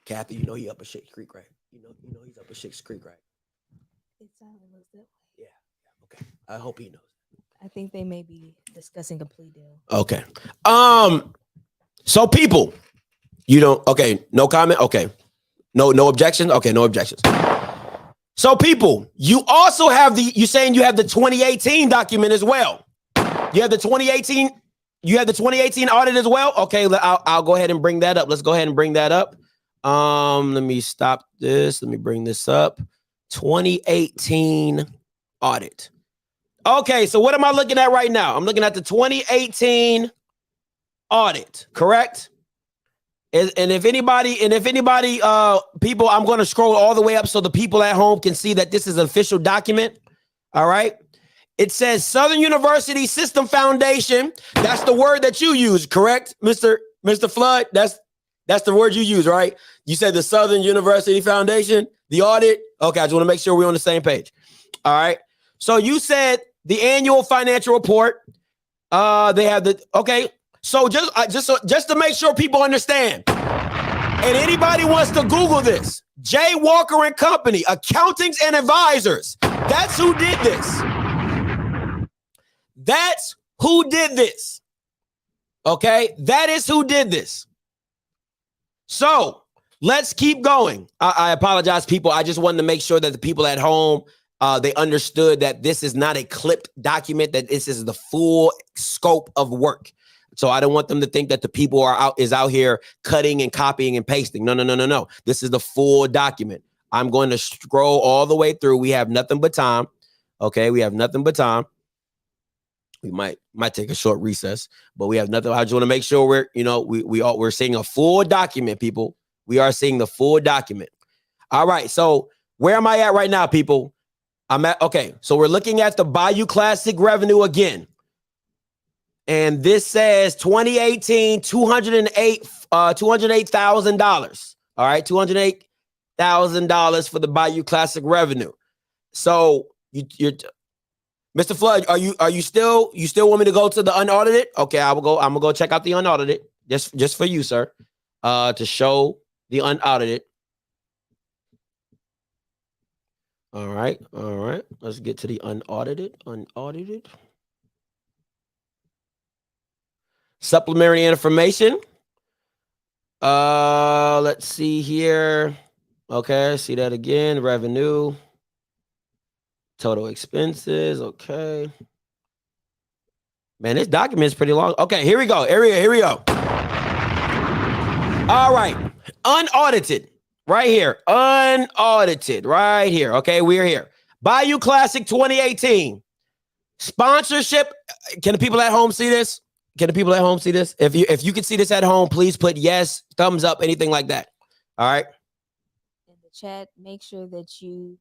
Kathy, you know he up a Shakes Creek, right? You know he's up a Shakes Creek, right? It sounds that way. Yeah. Okay. I hope he knows. I think they may be discussing a plea deal. Okay. So people, okay, no comment. Okay. No objections. Okay, no objections. So people, you also have you saying you have the 2018 document as well. You have the 2018 audit as well. Okay, I'll go ahead and bring that up. Let's go ahead and bring that up. Let me stop this. Let me bring this up. 2018 audit. Okay, so what am I looking at right now? I'm looking at the 2018 audit, correct? And if anybody, people, I'm going to scroll all the way up so the people at home can see that this is an official document. All right. It says Southern University System Foundation. That's the word that you use, correct, Mr. Flood? That's the word you use, right? You said the Southern University Foundation, the audit. Okay, I just want to make sure we're on the same page. All right. So you said the annual financial report. They have okay. So just to make sure people understand, and anybody wants to Google this, J. Walker and Company, Accountings and Advisors. That's who did this. That's who did this. Okay, that is who did this. So let's keep going. I apologize, people. I just wanted to make sure that the people at home, they understood that this is not a clipped document, that this is the full scope of work. So I don't want them to think that the people out here cutting and copying and pasting. No. This is the full document. I'm going to scroll all the way through. We have nothing but time. Okay, we have nothing but time. We might take a short recess, but we have nothing. I just want to make sure we're seeing a full document, people. We are seeing the full document. All right. So where am I at right now, people? Okay. So we're looking at the Bayou Classic revenue again. And this says 2018, $208,000. All right, $208,000 for the Bayou Classic revenue. So you're Mr. Flood, are you still want me to go to the unaudited? Okay, I'm gonna go check out the unaudited just for you, sir. To show the unaudited. All right. Let's get to the unaudited. Supplementary information. Let's see here. Okay, see that again. Revenue. Total expenses. Okay. Man, this document is pretty long. Okay, here we go. Here we go. All right. Unaudited. Right here. Unaudited. Right here. Okay, we're here. Bayou Classic 2018. Sponsorship. Can the people at home see this? If you can see this at home, please put yes, thumbs up, anything like that. All right. In the chat, make sure that you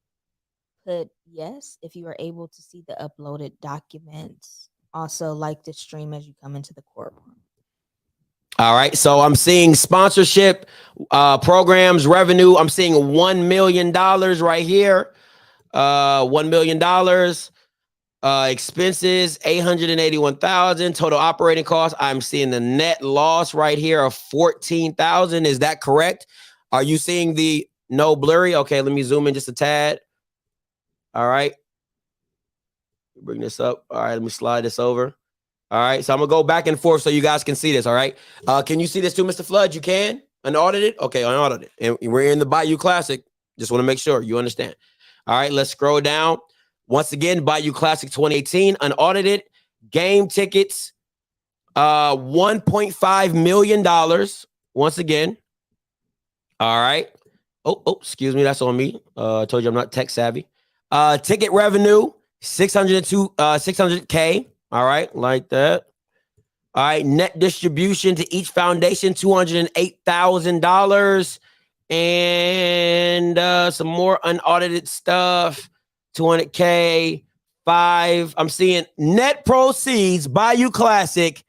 put yes if you are able to see the uploaded documents. Also, like the stream as you come into the courtroom. All right. So I'm seeing sponsorship, programs, revenue. I'm seeing $1 million right here. $1 million. Expenses, $881,000. Total operating costs. I'm seeing the net loss right here of $14,000. Is that correct? Are you seeing the no blurry? Okay, let me zoom in just a tad. All right. Bring this up. All right, let me slide this over. All right, so I'm gonna go back and forth so you guys can see this. All right. Can you see this too, Mr. Flood? You can? Unaudited? Okay, unaudited. And we're in the Bayou Classic. Just want to make sure you understand. All right, let's scroll down. Once again, Bayou Classic 2018, unaudited, game tickets, $1.5 million. Once again. All right. Oh, excuse me. That's on me. I told you I'm not tech savvy. Ticket revenue, 600K. All right, like that. All right, net distribution to each foundation, $208,000. And some more unaudited stuff, 200K, 5. I'm seeing net proceeds, Bayou Classic,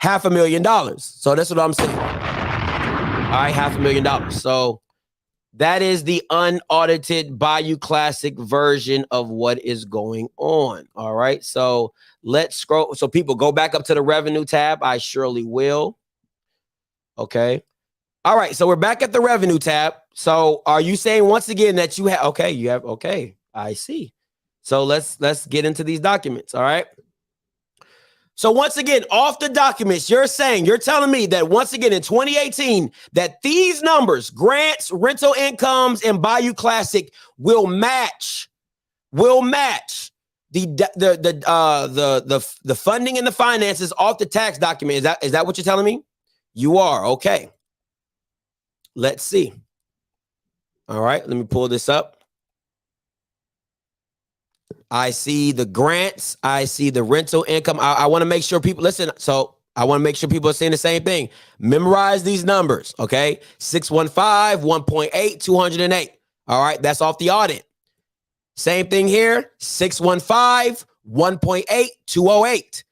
$500,000. So that's what I'm saying. All right, $500,000. So that is the unaudited Bayou Classic version of what is going on. All right, so let's scroll. So people go back up to the revenue tab. I surely will. Okay. All right, so we're back at the revenue tab. So are you saying once again that you have, okay, I see. So let's get into these documents, all right? So once again, off the documents, you're telling me that once again in 2018, that these numbers, grants, rental incomes, and Bayou Classic will match the funding and the finances off the tax document. Is that what you're telling me? You are, okay. Let's see. All right, let me pull this up. I see the grants. I see the rental income. I want to make sure people listen. So I want to make sure people are saying the same thing. Memorize these numbers, okay? 615, 1.8, 208. All right, that's off the audit. Same thing here. 615, 1.8, 208.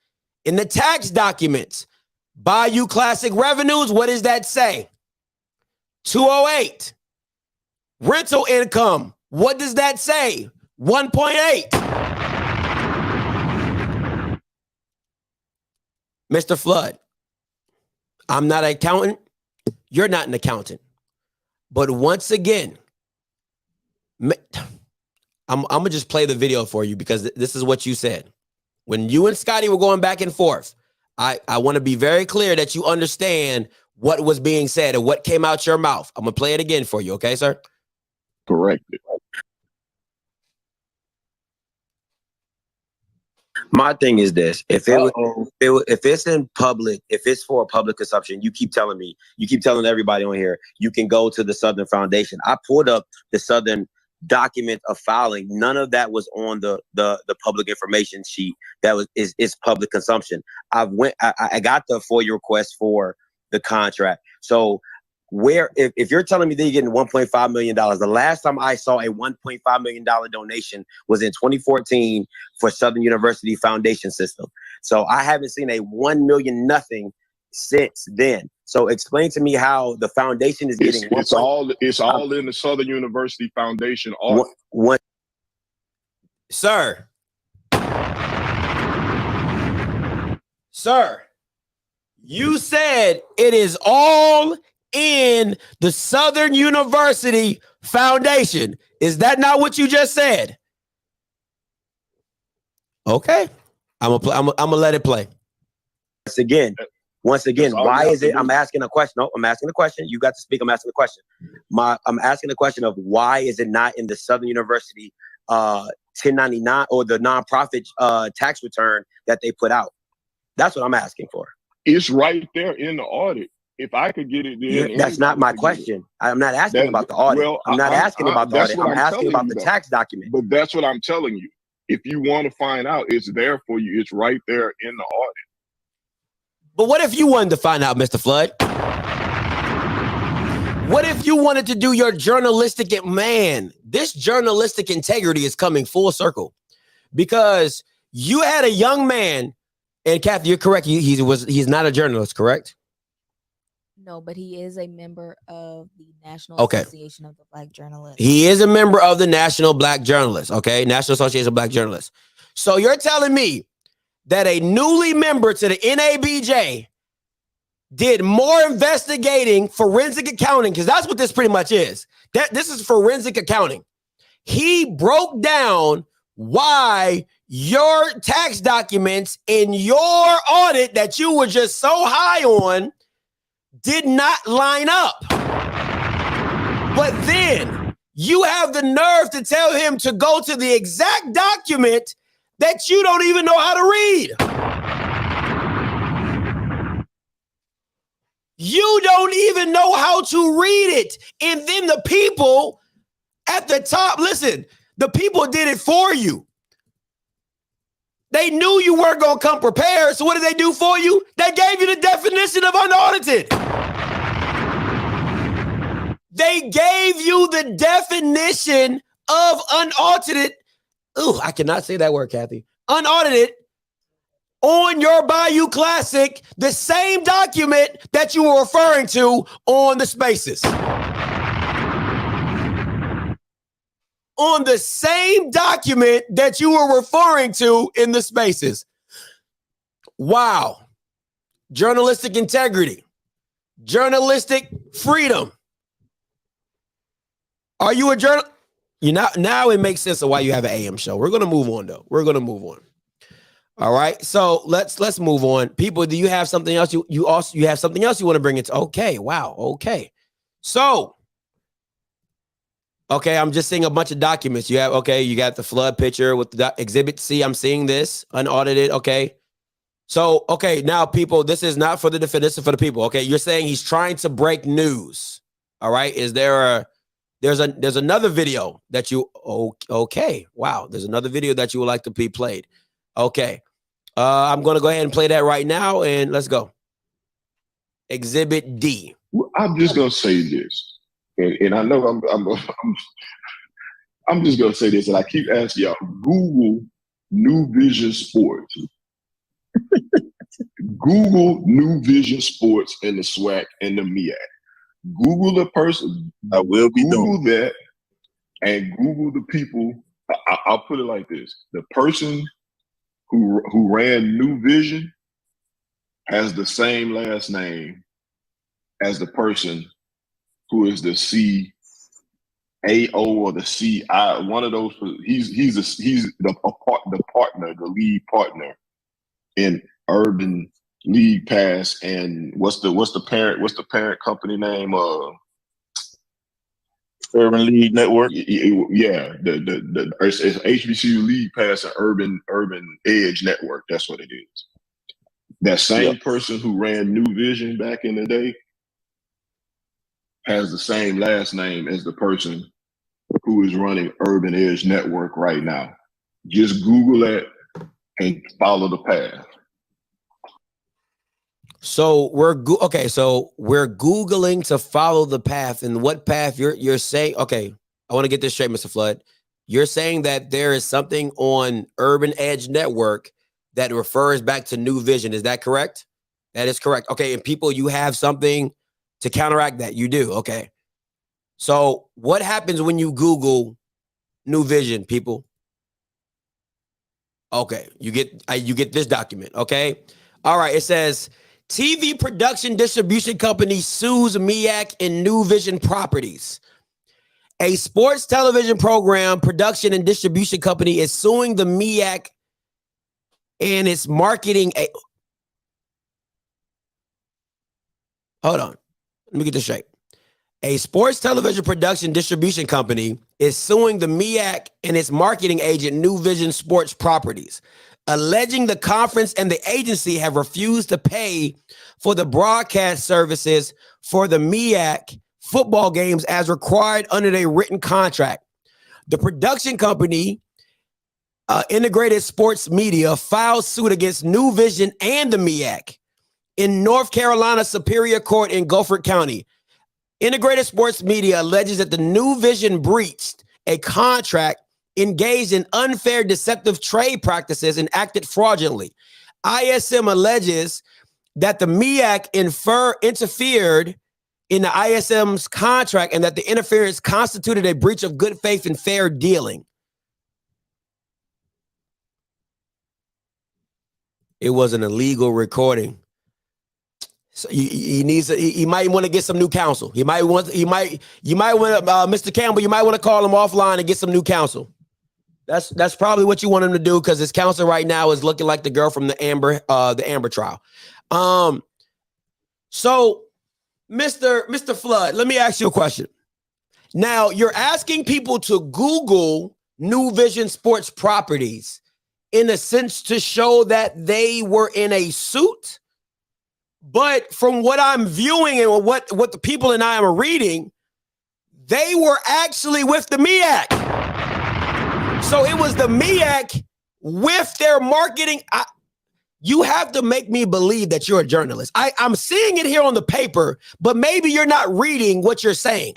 In the tax documents, Bayou Classic revenues, what does that say? 208. Rental income, what does that say? 1.8. Mr. Flood, I'm not an accountant. You're not an accountant. But once again, I'm going to just play the video for you because this is what you said. When you and Scotty were going back and forth, I want to be very clear that you understand what was being said and what came out your mouth. I'm going to play it again for you. Okay, sir? Correct. My thing is this: if it's in public, if it's for public consumption, you keep telling everybody on here, you can go to the Southern Foundation. I pulled up the Southern document of filing. None of that was on the public information sheet. That is public consumption. I got the FOIA request for the contract. So if you're telling me that you're getting $1.5 million, the last time I saw a $1.5 million donation was in 2014 for Southern University Foundation System. So I haven't seen a $1 million nothing since then. So explain to me how the foundation is getting. It's all in the Southern University Foundation audit. Sir, you said it is all in the Southern University Foundation. Is that not what you just said? Okay. I'm gonna let it play. Once again, why is it? I'm asking a question. No, I'm asking a question. You got to speak. I'm asking a question. I'm asking the question of why is it not in the Southern University 1099 or the nonprofit tax return that they put out? That's what I'm asking for. It's right there in the audit. If I could get it there. That's not my question. I'm not asking about the audit. Well, I'm not asking about the audit. I'm asking about the though. tax document. But that's what I'm telling you. If you want to find out, it's there for you. It's right there in the audit. But what if you wanted to find out, Mr. Flood? What if you wanted to do your journalistic, this journalistic integrity is coming full circle because you had a young man, and Kathy, you're correct. He's not a journalist, correct? No, but he is a member of the National Association of the Black Journalists. He is a member of the National Black Journalists, okay? National Association of Black Journalists. So you're telling me that a newly member to the NABJ did more investigating, forensic accounting, because that's what this pretty much is. This is forensic accounting. He broke down why your tax documents in your audit that you were just so high on did not line up. But then you have the nerve to tell him to go to the exact document that you don't even know how to read. You don't even know how to read it. And then the people at the top, listen, the people did it for you. They knew you weren't going to come prepared. So what did they do for you? They gave you the definition of unaudited. They gave you the definition of unaudited. Ooh, I cannot say that word, Kathy. Unaudited on your Bayou Classic, the same document that you were referring to on the Spaces. On the same document that you were referring to in the Spaces. Wow. Journalistic integrity. Journalistic freedom. Are you a journal? Now it makes sense of why you have an AM show. We're going to move on, though. We're going to move on. All right. So let's move on. People, do you have something else? You have something else you want to bring into? Okay. Wow. Okay. So, okay, I'm just seeing a bunch of documents. You got the flood picture with the Exhibit C. I'm seeing this unaudited. Okay. So, okay, now people, this is not for the defendant, this is for the people. Okay. You're saying he's trying to break news. All right. Is there there's another video that you, okay. Wow. There's another video that you would like to be played. Okay. I'm going to go ahead and play that right now and let's go. Exhibit D. I'm just going to say this. And I know I'm just gonna say this, and I keep asking y'all: Google New Vision Sports. Google New Vision Sports and the SWAC and the MEAC. Google the person. I will be Google doing that, and Google the people. I'll put it like this: the person who ran New Vision has the same last name as the person who is the CAO or the CI, one of those. He's the partner, the lead partner in Urban League Pass, and what's the parent company name? Urban League Network. Yeah, it's HBCU League Pass and Urban Edge Network. That's what it is. That same person who ran New Vision back in the day has the same last name as the person who is running Urban Edge Network right now. Just Google that and follow the path. So we're Googling to follow the path. And what path you're saying? Okay, I want to get this straight, Mr. Flood. You're saying that there is something on Urban Edge Network that refers back to New Vision. Is that correct? That is correct. Okay, and people, you have something to counteract that. You do. Okay. So what happens when you Google New Vision, people? Okay. You get this document. Okay. All right. It says TV production distribution company sues MEAC and New Vision Properties. A sports television program production and distribution company is suing the MEAC and its marketing. Hold on. Let me get this straight. A sports television production distribution company is suing the MEAC and its marketing agent, New Vision Sports Properties, alleging the conference and the agency have refused to pay for the broadcast services for the MEAC football games as required under their written contract. The production company, Integrated Sports Media, filed suit against New Vision and the MEAC in North Carolina Superior Court in Guilford County. Integrated Sports Media alleges that the New Vision breached a contract, engaged in unfair, deceptive trade practices, and acted fraudulently. ISM alleges that the MEAC interfered in the ISM's contract and that the interference constituted a breach of good faith and fair dealing. It was an illegal recording. So he might want to get some new counsel. You might want to, Mr. Campbell, you might want to call him offline and get some new counsel. That's probably what you want him to do, because his counsel right now is looking like the girl from the Amber trial. So Mr. Flood, let me ask you a question. Now, you're asking people to Google New Vision Sports Properties in a sense to show that they were in a suit. But from what I'm viewing and what the people and I am reading, they were actually with the MEAC. So it was the MEAC with their marketing. You have to make me believe that you're a journalist. I'm seeing it here on the paper, but maybe you're not reading what you're saying.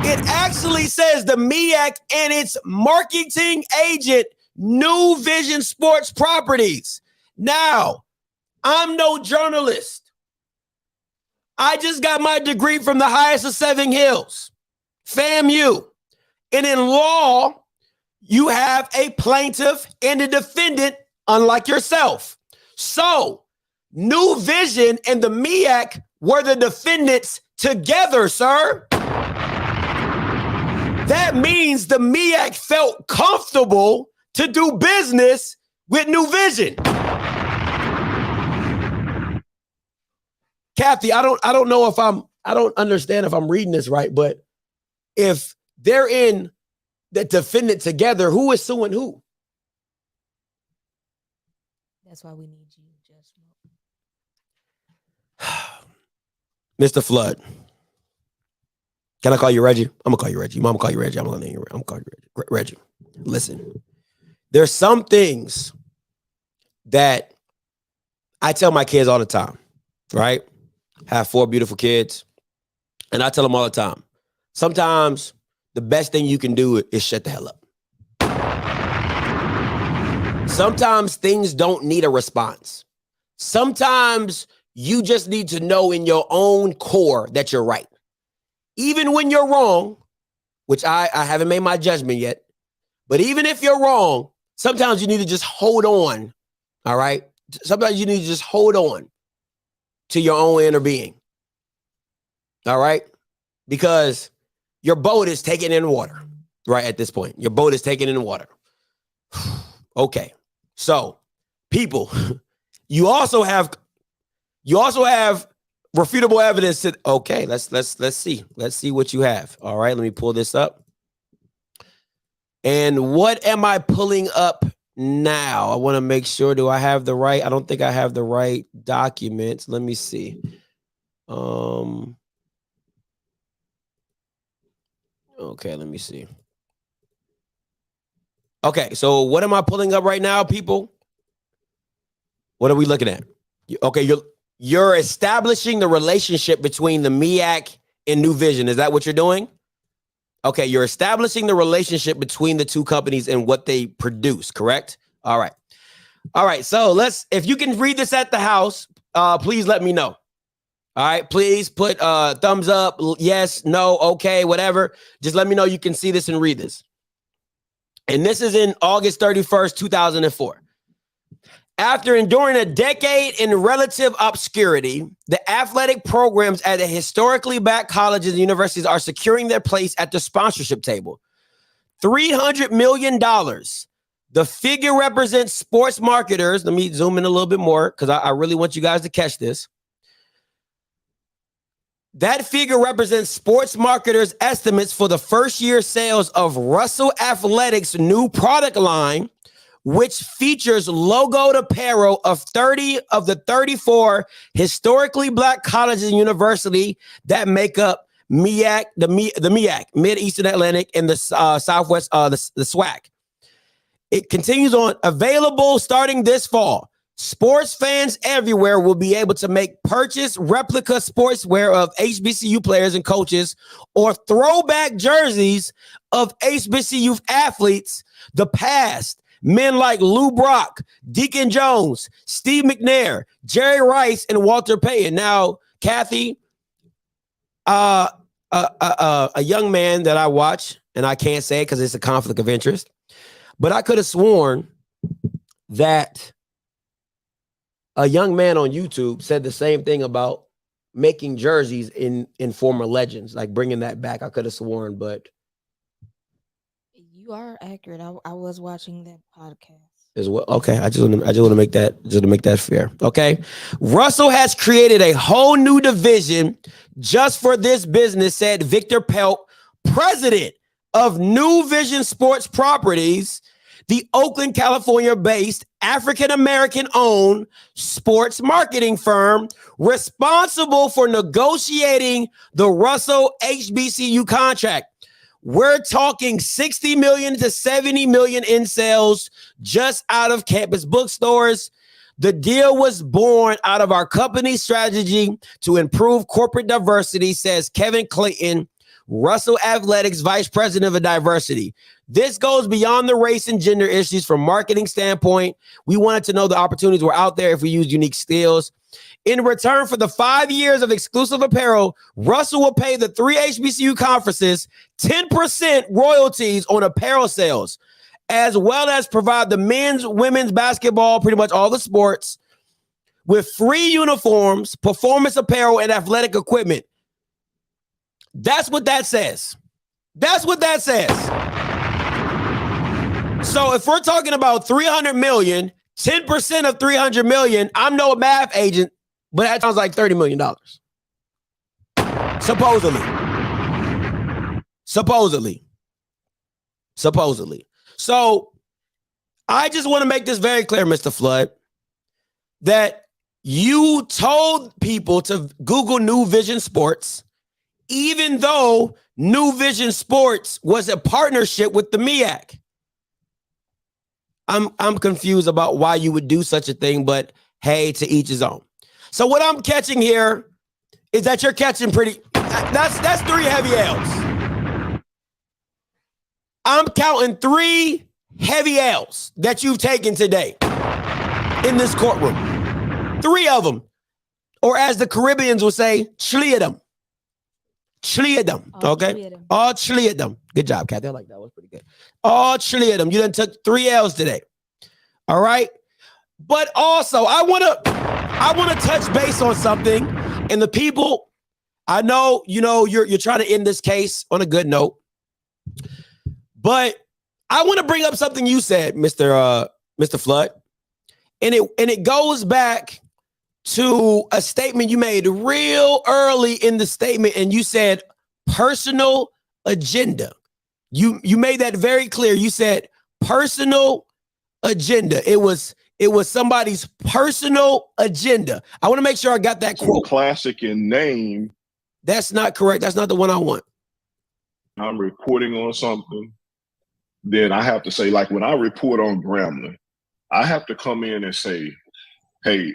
It actually says the MEAC and its marketing agent, New Vision Sports Properties. Now, I'm no journalist. I just got my degree from the highest of Seven Hills, FAMU. And in law, you have a plaintiff and a defendant, unlike yourself. So, New Vision and the MEAC were the defendants together, sir. That means the MEAC felt comfortable to do business with New Vision. Kathy, I don't know if I don't understand if I'm reading this right, but if they're in the defendant together, who is suing who? That's why we need you, Mr. Flood. Can I call you Reggie? I'm gonna call you Reggie. Mom, call you Reggie. I'm gonna call you Reggie. Reggie, listen. There's some things that I tell my kids all the time, right? I have 4 beautiful kids, and I tell them all the time. Sometimes the best thing you can do is shut the hell up. Sometimes things don't need a response. Sometimes you just need to know in your own core that you're right. Even when you're wrong, which I haven't made my judgment yet, but even if you're wrong, sometimes you need to just hold on, all right? Sometimes you need to just hold on to your own inner being, all right? Because your boat is taking in water, right, at this point. Your boat is taking in water. Okay, so people, you also have refutable evidence to, okay, let's see what you have. All right, let me pull this up. And what am I pulling up now? I want to make sure, do I have the right? I don't think I have the right documents. Let me see. Okay, let me see. Okay, so what am I pulling up right now, people? What are we looking at? Okay, you're establishing the relationship between the MEAC and New Vision. Is that what you're doing? Okay, you're establishing the relationship between the two companies and what they produce, correct? All right. All right, so if you can read this at the house, please let me know. All right, please put thumbs up, yes, no, okay, whatever. Just let me know you can see this and read this. And this is in August 31st, 2004. After enduring a decade in relative obscurity, the athletic programs at the historically black colleges and universities are securing their place at the sponsorship table. $300 million. The figure represents sports marketers. Let me zoom in a little bit more because I really want you guys to catch this. That figure represents sports marketers' estimates for the first year sales of Russell Athletics' new product line, which features logoed apparel of 30 of the 34 historically black colleges and universities that make up MEAC, the MEAC, Mid-Eastern Atlantic, and the Southwest, the SWAC. It continues on, available starting this fall. Sports fans everywhere will be able to purchase replica sportswear of HBCU players and coaches or throwback jerseys of HBCU athletes, the past. Men like Lou Brock, Deacon Jones, Steve McNair, Jerry Rice, and Walter Payton. Now, Kathy, a young man that I watch, and I can't say it because it's a conflict of interest, but I could have sworn that a young man on YouTube said the same thing about making jerseys in former legends, like bringing that back. I could have sworn, but you are accurate. I was watching that podcast as well. Okay, I just want to make that fair. Okay, Russell has created a whole new division just for this business, said Victor Pelt, president of New Vision Sports Properties, the Oakland, California-based African-American-owned sports marketing firm responsible for negotiating the Russell HBCU contract. We're talking 60 million to 70 million in sales just out of campus bookstores. The deal was born out of our company's strategy to improve corporate diversity, says Kevin Clayton, Russell Athletics Vice President of Diversity. This goes beyond the race and gender issues from marketing standpoint. We wanted to know the opportunities were out there if we use unique skills. In return for the 5 years of exclusive apparel, Russell will pay the 3 HBCU conferences 10% royalties on apparel sales, as well as provide the men's, women's basketball, pretty much all the sports, with free uniforms, performance apparel, and athletic equipment. That's what that says. That's what that says. So if we're talking about 300 million, 10% of 300 million, I'm no math agent, but that sounds like $30 million. Supposedly. So I just want to make this very clear, Mr. Flood, that you told people to Google New Vision Sports, even though New Vision Sports was a partnership with the MEAC. I'm confused about why you would do such a thing, but hey, to each his own. So what I'm catching here is that you're catching that's 3 heavy L's. I'm counting 3 heavy L's that you've taken today in this courtroom. 3 of them, or as the Caribbeans will say, chliadum. Okay? All chliadum. Good job, Kathy. I like that. Was pretty good. All chliadum. You done took 3 L's today. All right? But also, I want to touch base on something. And the people, I know, you're trying to end this case on a good note. But I want to bring up something you said, Mr. Flood. And it goes back to a statement you made real early in the statement, and you said personal agenda. You made that very clear. You said personal agenda. It was somebody's personal agenda. I want to make sure I got that quote. Classic in name. That's not correct. That's not the one I want. I'm reporting on something, then I have to say, like when I report on Grambling, I have to come in and say, hey,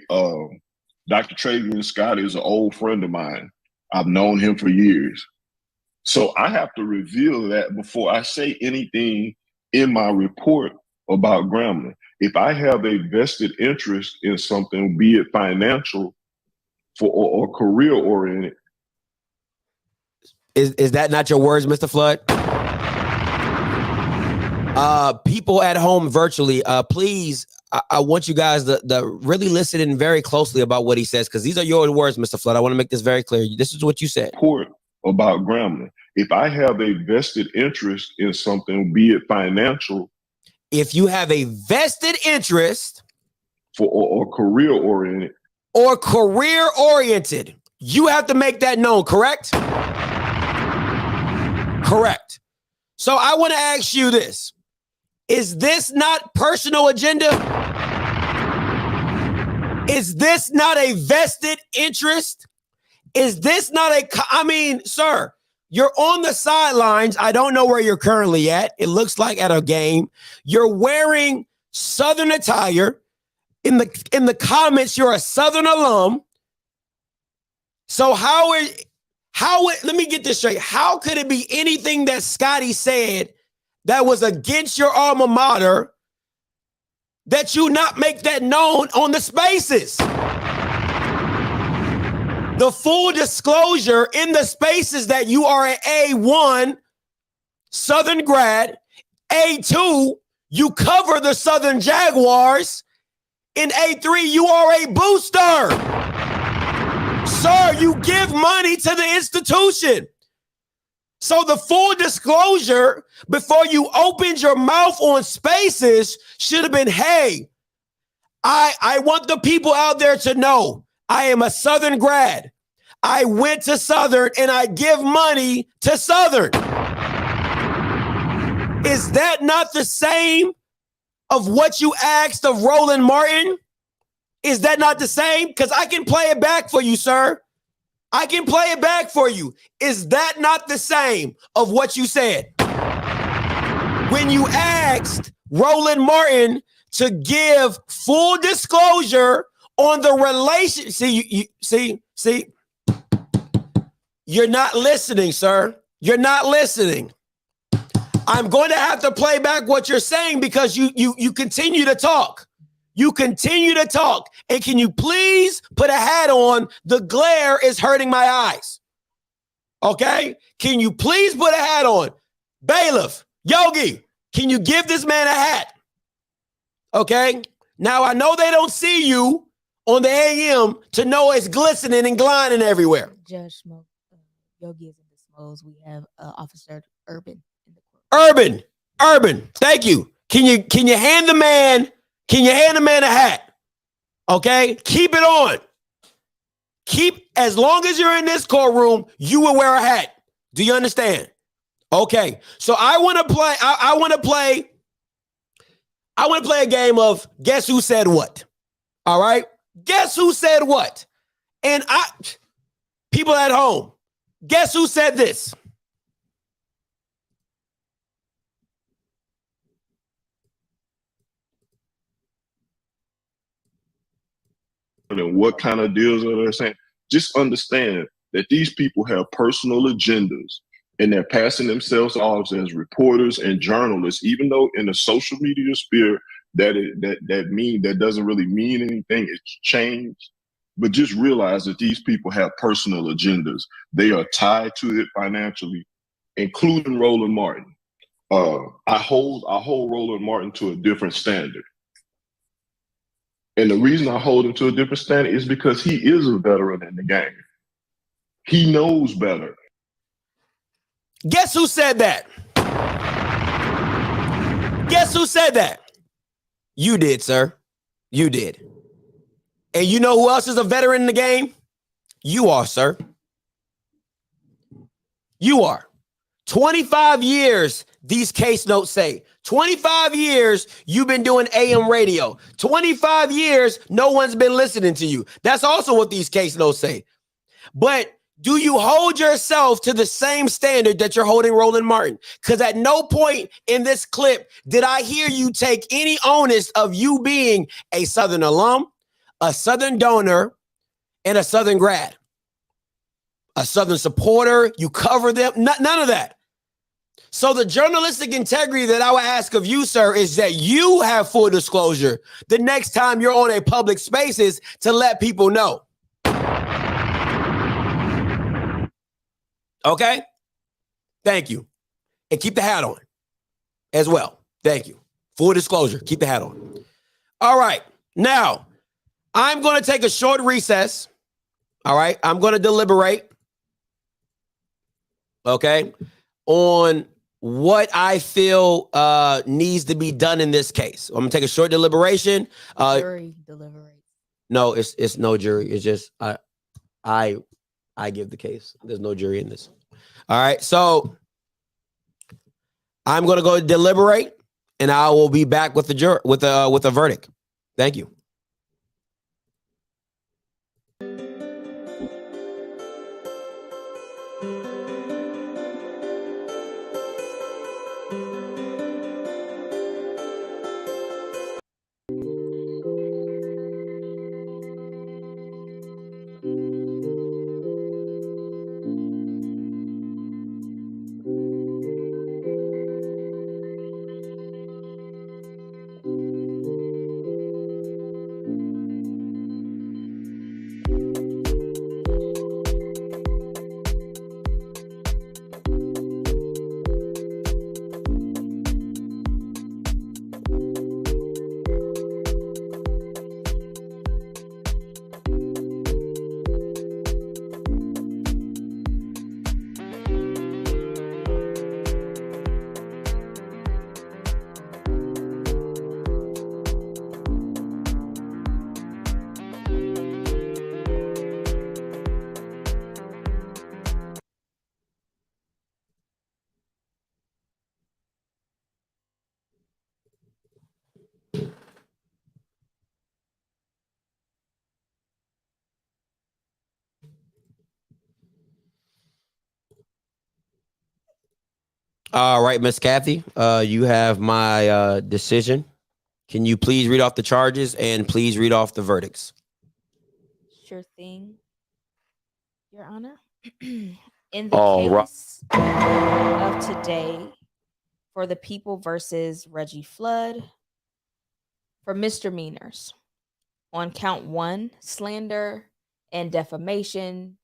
Dr. Travian Scott is an old friend of mine. I've known him for years. So I have to reveal that before I say anything in my report about Grambling. If I have a vested interest in something, be it financial or career oriented. Is that not your words, Mr. Flood? People at home virtually, please, I want you guys to really listen in very closely about what he says, because these are your words, Mr. Flood. I want to make this very clear. This is what you said. Report about Grambling. If I have a vested interest in something, be it financial. If you have a vested interest or career oriented. Or career oriented, you have to make that known, correct? Correct. So I want to ask you this. Is this not personal agenda? Is this not a vested interest? Is this not sir, you're on the sidelines. I don't know where you're currently at. It looks like at a game. You're wearing Southern attire. In the comments, you're a Southern alum. So let me get this straight. How could it be anything that Scotty said that was against your alma mater that you not make that known on the spaces? The full disclosure in the spaces that you are an A1 Southern grad, A2, you cover the Southern Jaguars. In A3, you are a booster. Sir, you give money to the institution. So the full disclosure before you opened your mouth on spaces should have been, hey, I want the people out there to know I am a Southern grad. I went to Southern and I give money to Southern. Is that not the same of what you asked of Roland Martin? Is that not the same? Because I can play it back for you, sir. I can play it back for you. Is that not the same of what you said? when you asked Roland Martin to give full disclosure on the relation. See, you're not listening, sir. You're not listening. I'm going to have to play back what you're saying because you continue to talk. You continue to talk. And can you please put a hat on? The glare is hurting my eyes. Okay? Can you please put a hat on? Bailiff, Yogi, can you give this man a hat? Okay? Now, I know they don't see you on the AM to know it's glistening and gliding everywhere. Judge Smoke, Yogi is in the Smos. We have Officer Urban in the court. Urban, thank you. Can you hand the man a hat? Okay? Keep it on. As long as you're in this courtroom, you will wear a hat. Do you understand? Okay. So I want to play a game of guess who said what. All right? Guess who said what? And people at home, guess who said this? And what kind of deals are they saying? Just understand that these people have personal agendas and they're passing themselves off as reporters and journalists, even though in the social media sphere that doesn't really mean anything. It's changed. But just realize that these people have personal agendas. They are tied to it financially, including Roland Martin. I hold Roland Martin to a different standard. And the reason I hold him to a different standard is because he is a veteran in the game. He knows better. Guess who said that? Guess who said that? You did, sir. You did. And you know who else is a veteran in the game? You are, sir. You are. 25 years, these case notes say. 25 years, you've been doing AM radio. 25 years, no one's been listening to you. That's also what these case notes say. But do you hold yourself to the same standard that you're holding Roland Martin? Because at no point in this clip did I hear you take any onus of you being a Southern alum, a Southern donor, and a Southern grad. A Southern supporter, you cover them, none of that. So the journalistic integrity that I would ask of you, sir, is that you have full disclosure the next time you're on a public spaces to let people know. Okay? Thank you. And keep the hat on as well. Thank you. Full disclosure. Keep the hat on. All right. Now, I'm going to take a short recess. All right. I'm going to deliberate. Okay. On what I feel needs to be done in this case. I'm going to take a short deliberation. Jury deliberate. No, it's no jury. It's just I give the case. There's no jury in this. All right. So I'm going to go deliberate and I will be back with the with a verdict. Thank you. All right, Miss Kathy, you have my decision. Can you please read off the charges and please read off the verdicts? Sure thing, Your Honor. In the case of today, for the People versus Reggie Flood, for misdemeanors, on count 1, slander and defamation,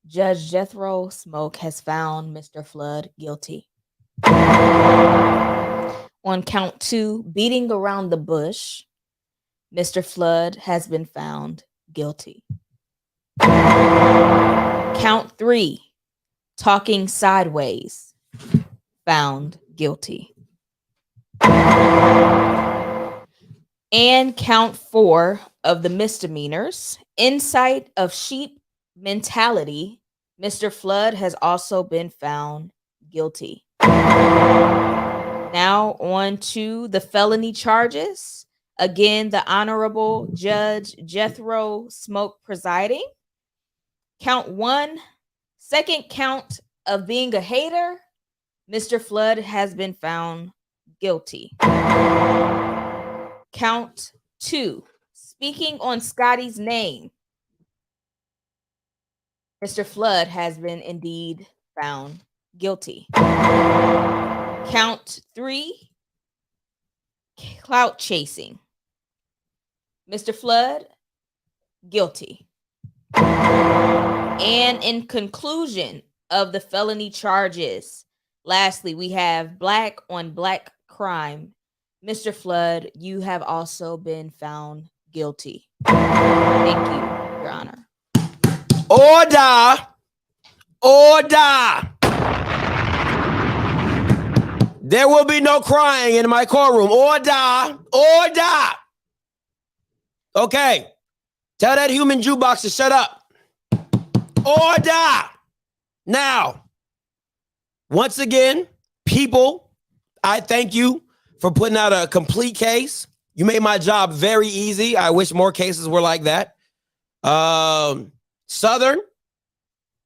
Judge Jethro Smoke has found Mr. Flood guilty. On count 2, beating around the bush, Mr. Flood has been found guilty. Count 3, talking sideways, found guilty. And count 4 of the misdemeanors, insight of sheep mentality, Mr. Flood has also been found guilty. Now on to the felony charges. Again, the Honorable Judge Jethro Smoke presiding. Count 1, second count of being a hater, Mr. Flood has been found guilty. Count 2, speaking on Scotty's name, Mr. Flood has been indeed found guilty. Count 3, clout chasing, Mr. Flood, guilty. And in conclusion of the felony charges, lastly, we have black on black crime. Mr. Flood, you have also been found guilty. Thank you, Your Honor. Order! Order! There will be no crying in my courtroom. Order! Order! Okay. Tell that human jukebox to shut up. Order! Now, once again, people, I thank you for putting out a complete case. You made my job very easy. I wish more cases were like that. Southern,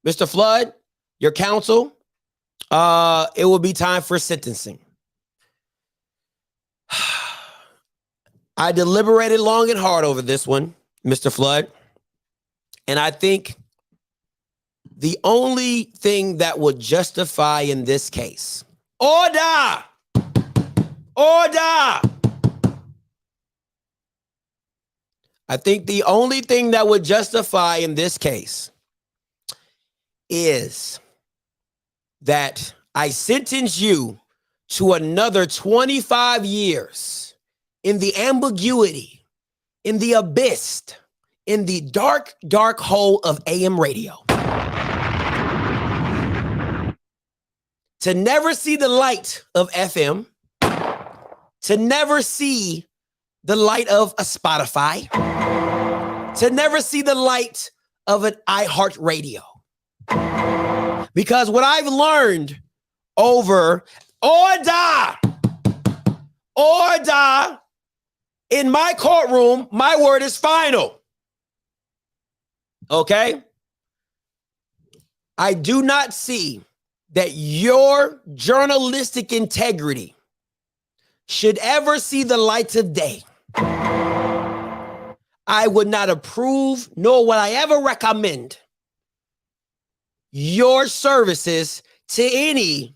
Mr. Flood, your counsel, it will be time for sentencing. I deliberated long and hard over this one, Mr. Flood. And I think the only thing that would justify in this case, order! Order! I think the only thing that would justify in this case is that I sentence you to another 25 years in the ambiguity, in the abyss, in the dark, dark hole of AM radio. To never see the light of FM, to never see the light of a Spotify, to never see the light of an iHeartRadio. Because what I've learned over order in my courtroom, my word is final. Okay? I do not see that your journalistic integrity should ever see the light of day. I would not approve, nor would I ever recommend your services to any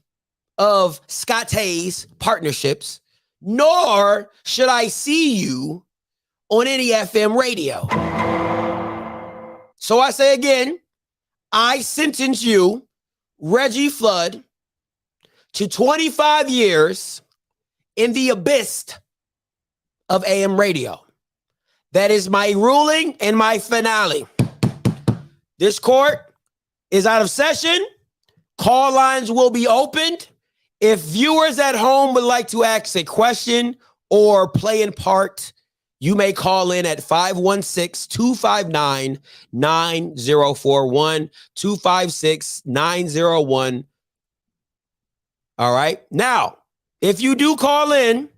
of Scott Hayes' partnerships, nor should I see you on any FM radio. So I say again, I sentence you, Reggie Flood, to 25 years in the abyss of AM radio. That is my ruling and my finale. This court is out of session. Call lines will be opened. If viewers at home would like to ask a question or play in part, you may call in at 516-259-9041, 256-901. All right. Now, if you do call in,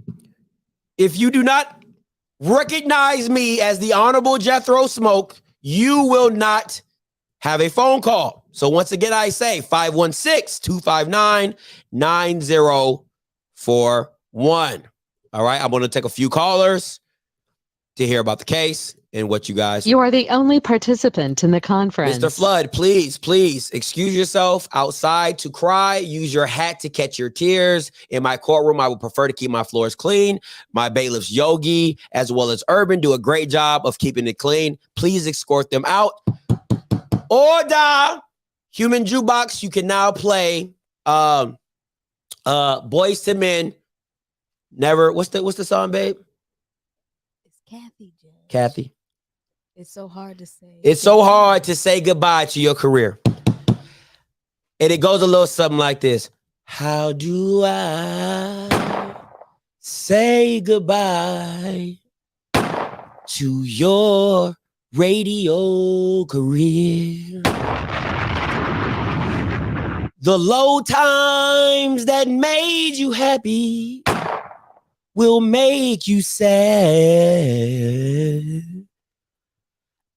if you do not recognize me as the Honorable Jethro Smoke, you will not have a phone call. So once again, I say 516-259-9041. All right, I'm going to take a few callers to hear about the case and what you guys. You are the only participant in the conference. Mr. Flood, please excuse yourself outside to cry. Use your hat to catch your tears. In my courtroom, I would prefer to keep my floors clean. My bailiffs Yogi as well as Urban do a great job of keeping it clean. Please escort them out. Order. Human Jukebox, you can now play Boys to Men. Never. What's the song, babe? It's Kathy, Judge. Kathy. It's so hard to say. It's so hard to say goodbye to your career. And it goes a little something like this. How do I say goodbye to your radio career? The low times that made you happy will make you sad.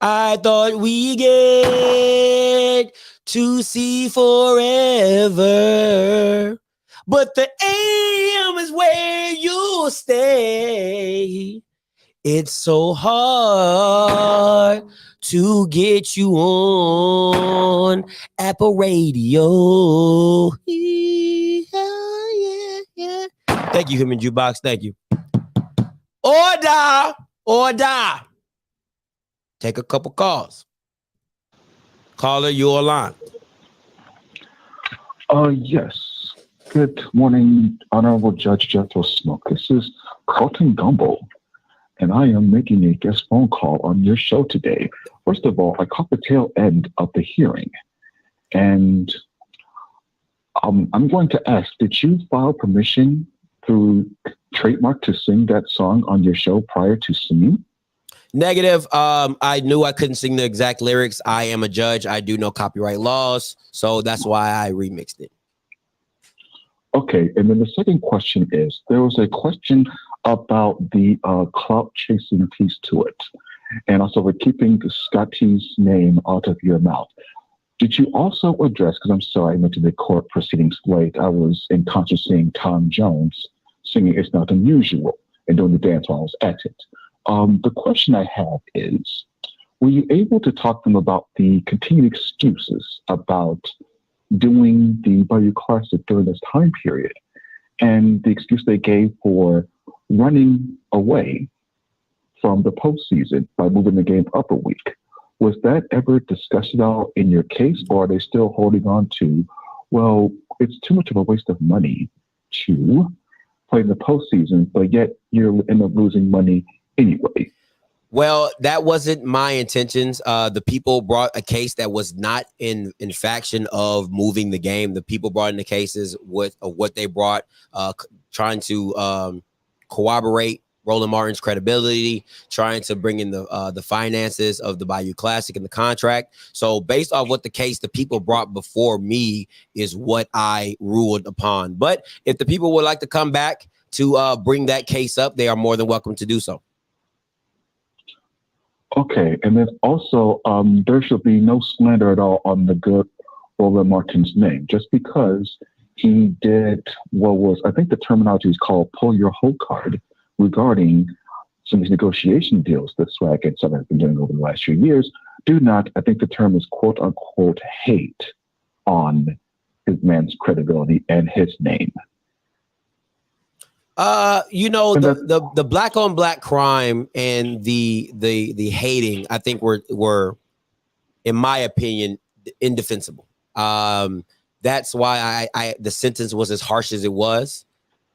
I thought we get to see forever, but the AM is where you'll stay. It's so hard to get you on Apple Radio. Yeah. Thank you, Human Jukebox. Thank you. Order. Take a couple calls. Caller, you're online. Yes. Good morning, Honorable Judge Jethro Smoke. This is Carlton Gumble, and I am making a guest phone call on your show today. First of all, I caught the tail end of the hearing, and I'm going to ask, did you file permission through trademark to sing that song on your show prior to singing? Negative. I knew I couldn't sing the exact lyrics. I am a judge. I do know copyright laws, so that's why I remixed it. Okay, and then the second question is, there was a question about the clout chasing piece to it, and also we're keeping Scotty's name out of your mouth. Did you also address, because I'm sorry I mentioned the court proceedings late, I was in concert seeing Tom Jones singing It's Not Unusual and doing the dance while I was at it. The question I have is, were you able to talk to them about the continued excuses about doing the Bayou Classic during this time period and the excuse they gave for running away from the postseason by moving the game up a week? Was that ever discussed at all in your case, or are they still holding on to, well, it's too much of a waste of money to play in the postseason, but yet you end up losing money anyway? Well, that wasn't my intentions. The people brought a case that was not in faction of moving the game. The people brought in the cases with what they brought, trying to corroborate Roland Martin's credibility, trying to bring in the finances of the Bayou Classic and the contract. So based off what the case the people brought before me is what I ruled upon. But if the people would like to come back to bring that case up, they are more than welcome to do so. Okay, and then also there should be no slander at all on the good Roland Martin's name, just because he did what was, I think the terminology is called pull your whole card regarding some of these negotiation deals that Swag and Southern have been doing over the last few years. Do not, I think the term is quote unquote hate on his man's credibility and his name. The black on black crime and the hating, I think were, in my opinion, indefensible. That's why I the sentence was as harsh as it was.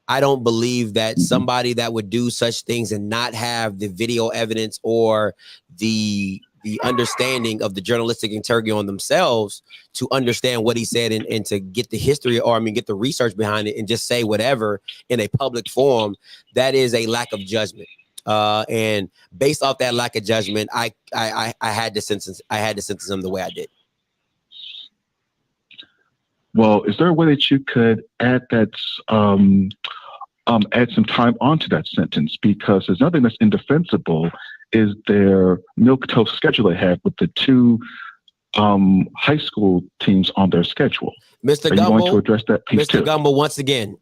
I don't believe that somebody that would do such things and not have the video evidence or the understanding of the journalistic integrity on themselves to understand what he said and to get the history, or get the research behind it and just say whatever in a public forum, that is a lack of judgment. And based off that lack of judgment, I had to sentence him the way I did. Well, is there a way that you could add that, add some time onto that sentence? Because there's nothing that's indefensible is their milquetoast schedule they have with the two high school teams on their schedule. Mr. Are you going to Gumble, address that piece Mr. too? Gumble, once again,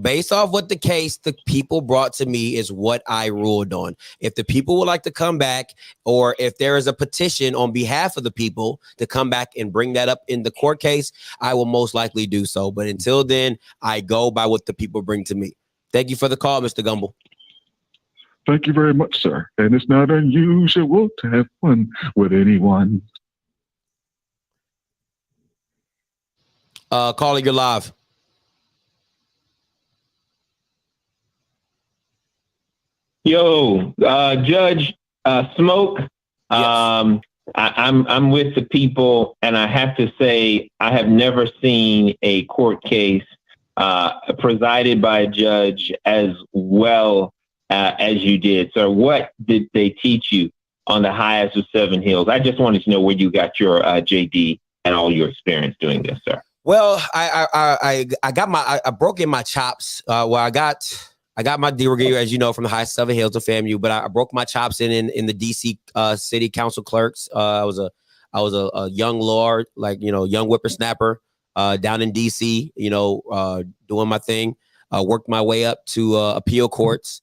based off what the case the people brought to me is what I ruled on. If the people would like to come back, or if there is a petition on behalf of the people to come back and bring that up in the court case, I will most likely do so. But until then, I go by what the people bring to me. Thank you for the call, Mr. Gumble. Thank you very much, sir. And it's not unusual to have fun with anyone. Calling you live. Yo, Judge Smoke. Yes. I'm with the people, and I have to say I have never seen a court case presided by a judge as well as you did, sir. What did they teach you on the highest of Seven Hills? I just wanted to know where you got your JD and all your experience doing this, sir. Well, I broke in my chops. I got my degree, as you know, from the highest Seven Hills of FAMU, but I broke my chops in the DC city council clerks. I was a young lord, young whippersnapper down in DC, doing my thing. Worked my way up to appeal courts,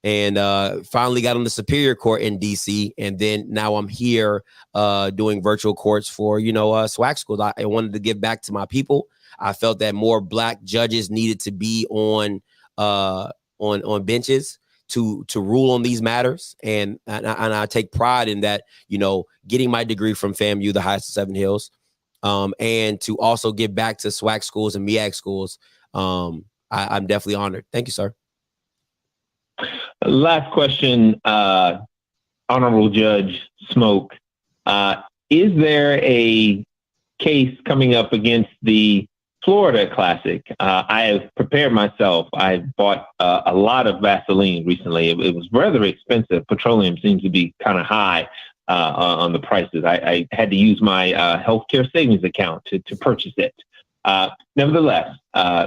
and finally got on the Superior Court in DC. And then now I'm here doing virtual courts for, SWAC schools. I wanted to give back to my people. I felt that more Black judges needed to be on benches to rule on these matters. And I take pride in that, getting my degree from FAMU, the highest of Seven Hills, and to also give back to SWAC schools and MEAC schools. I'm definitely honored. Thank you, sir. Last question, Honorable Judge Smoke. Is there a case coming up against the Florida Classic? I have prepared myself. I bought a lot of Vaseline recently. It was rather expensive. Petroleum seems to be kind of high on the prices. I had to use my healthcare savings account to purchase it. Nevertheless,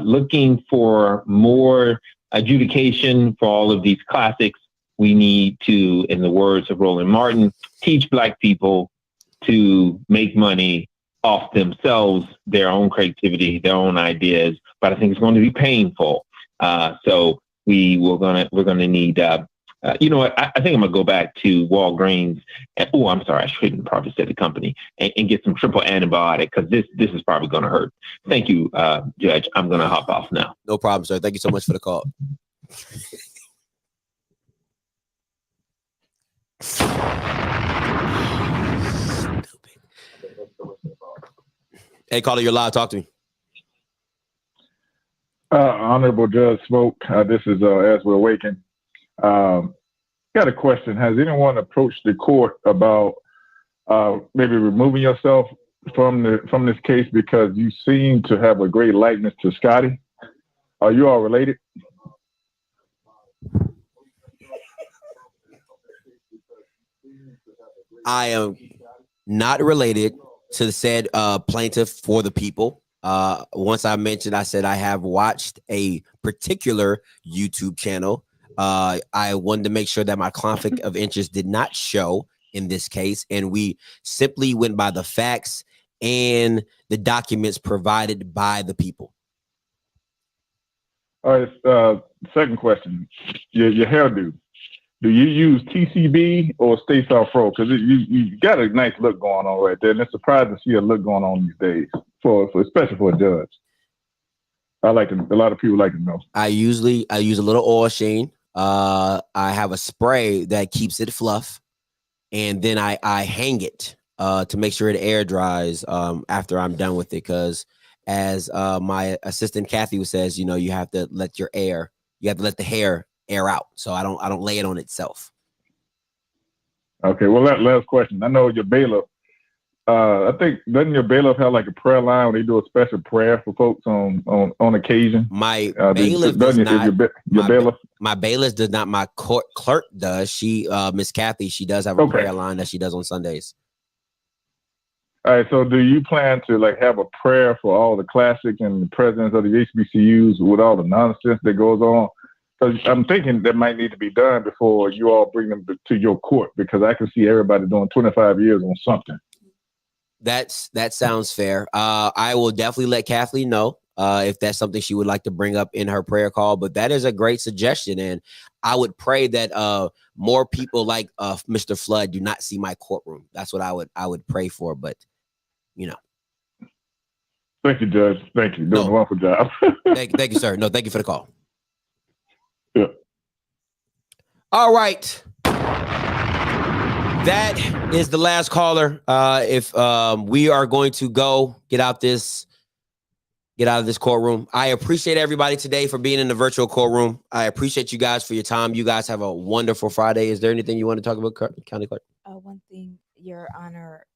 looking for more adjudication for all of these classics, we need to, in the words of Roland Martin, teach Black people to make money off themselves, their own creativity, their own ideas. But I think it's going to be painful. So we're gonna need. You know what? I think I'm gonna go back to Walgreens. I'm sorry, I shouldn't probably say the company and get some triple antibiotic, because this is probably gonna hurt. Thank you, Judge. I'm gonna hop off now. No problem, sir. Thank you so much for the call. Hey, caller, you're live. Talk to me. Honorable Judge Smoke, this is As We're Waking. Got a question. Has anyone approached the court about maybe removing yourself from this case, because you seem to have a great likeness to Scotty? Are you all related? I am not related to the said plaintiff for the people. Once I mentioned, I said I have watched a particular YouTube channel. I wanted to make sure that my conflict of interest did not show in this case, and we simply went by the facts and the documents provided by the people. All right. Second question: your hairdo. Do you use TCB or Stay South Pro? Because you got a nice look going on right there, and it's surprising to see a look going on these days, especially for a judge. A lot of people like to know. I use a little oil sheen. I have a spray that keeps it fluff, and then I hang it to make sure it air dries after I'm done with it. Because as my assistant Kathy says, you have to let the hair air out, so I don't lay it on itself. Okay, well, last question. I know your bailiff. I think doesn't your bailiff have like a prayer line where they do a special prayer for folks on occasion? My bailiff does not. My bailiff does not. My court clerk does. She, Miss Kathy, she does have a prayer line that she does on Sundays. All right. So, do you plan to have a prayer for all the classic and the presidents of the HBCUs with all the nonsense that goes on? Because I'm thinking that might need to be done before you all bring them to your court, because I can see everybody doing 25 years on something. that sounds fair. I will definitely let Kathleen know if that's something she would like to bring up in her prayer call. But that is a great suggestion, and I would pray that more people like Mr. Flood do not see my courtroom. That's what I would pray for. But you know. Thank you, Judge. Thank you. Doing a wonderful job. thank you, sir. No, thank you for the call. Yeah. All right. That is the last caller. If we are going to go get out of this courtroom. I appreciate everybody today for being in the virtual courtroom. I appreciate you guys for your time. You guys have a wonderful Friday. Is there anything you want to talk about, County Clerk? One thing, Your Honor,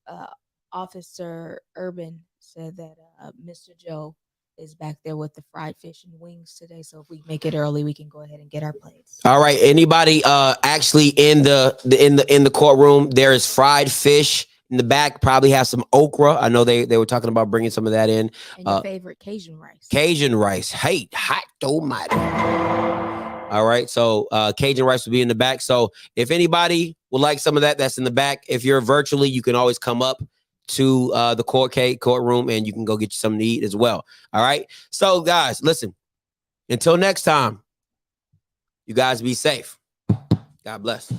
Officer Urban said that Mr. Joe is back there with the fried fish and wings today. So if we make it early, we can go ahead and get our plates. All right. Anybody actually in the courtroom? There is fried fish in the back. Probably have some okra. I know they were talking about bringing some of that in. And your favorite Cajun rice. Cajun rice. Hey, hot almighty. All right. So Cajun rice will be in the back. So if anybody would like some of that, that's in the back. If you're virtually, you can always come up to the courtroom and you can go get you something to eat as well. All right. So guys, listen, until next time, you guys be safe. God bless.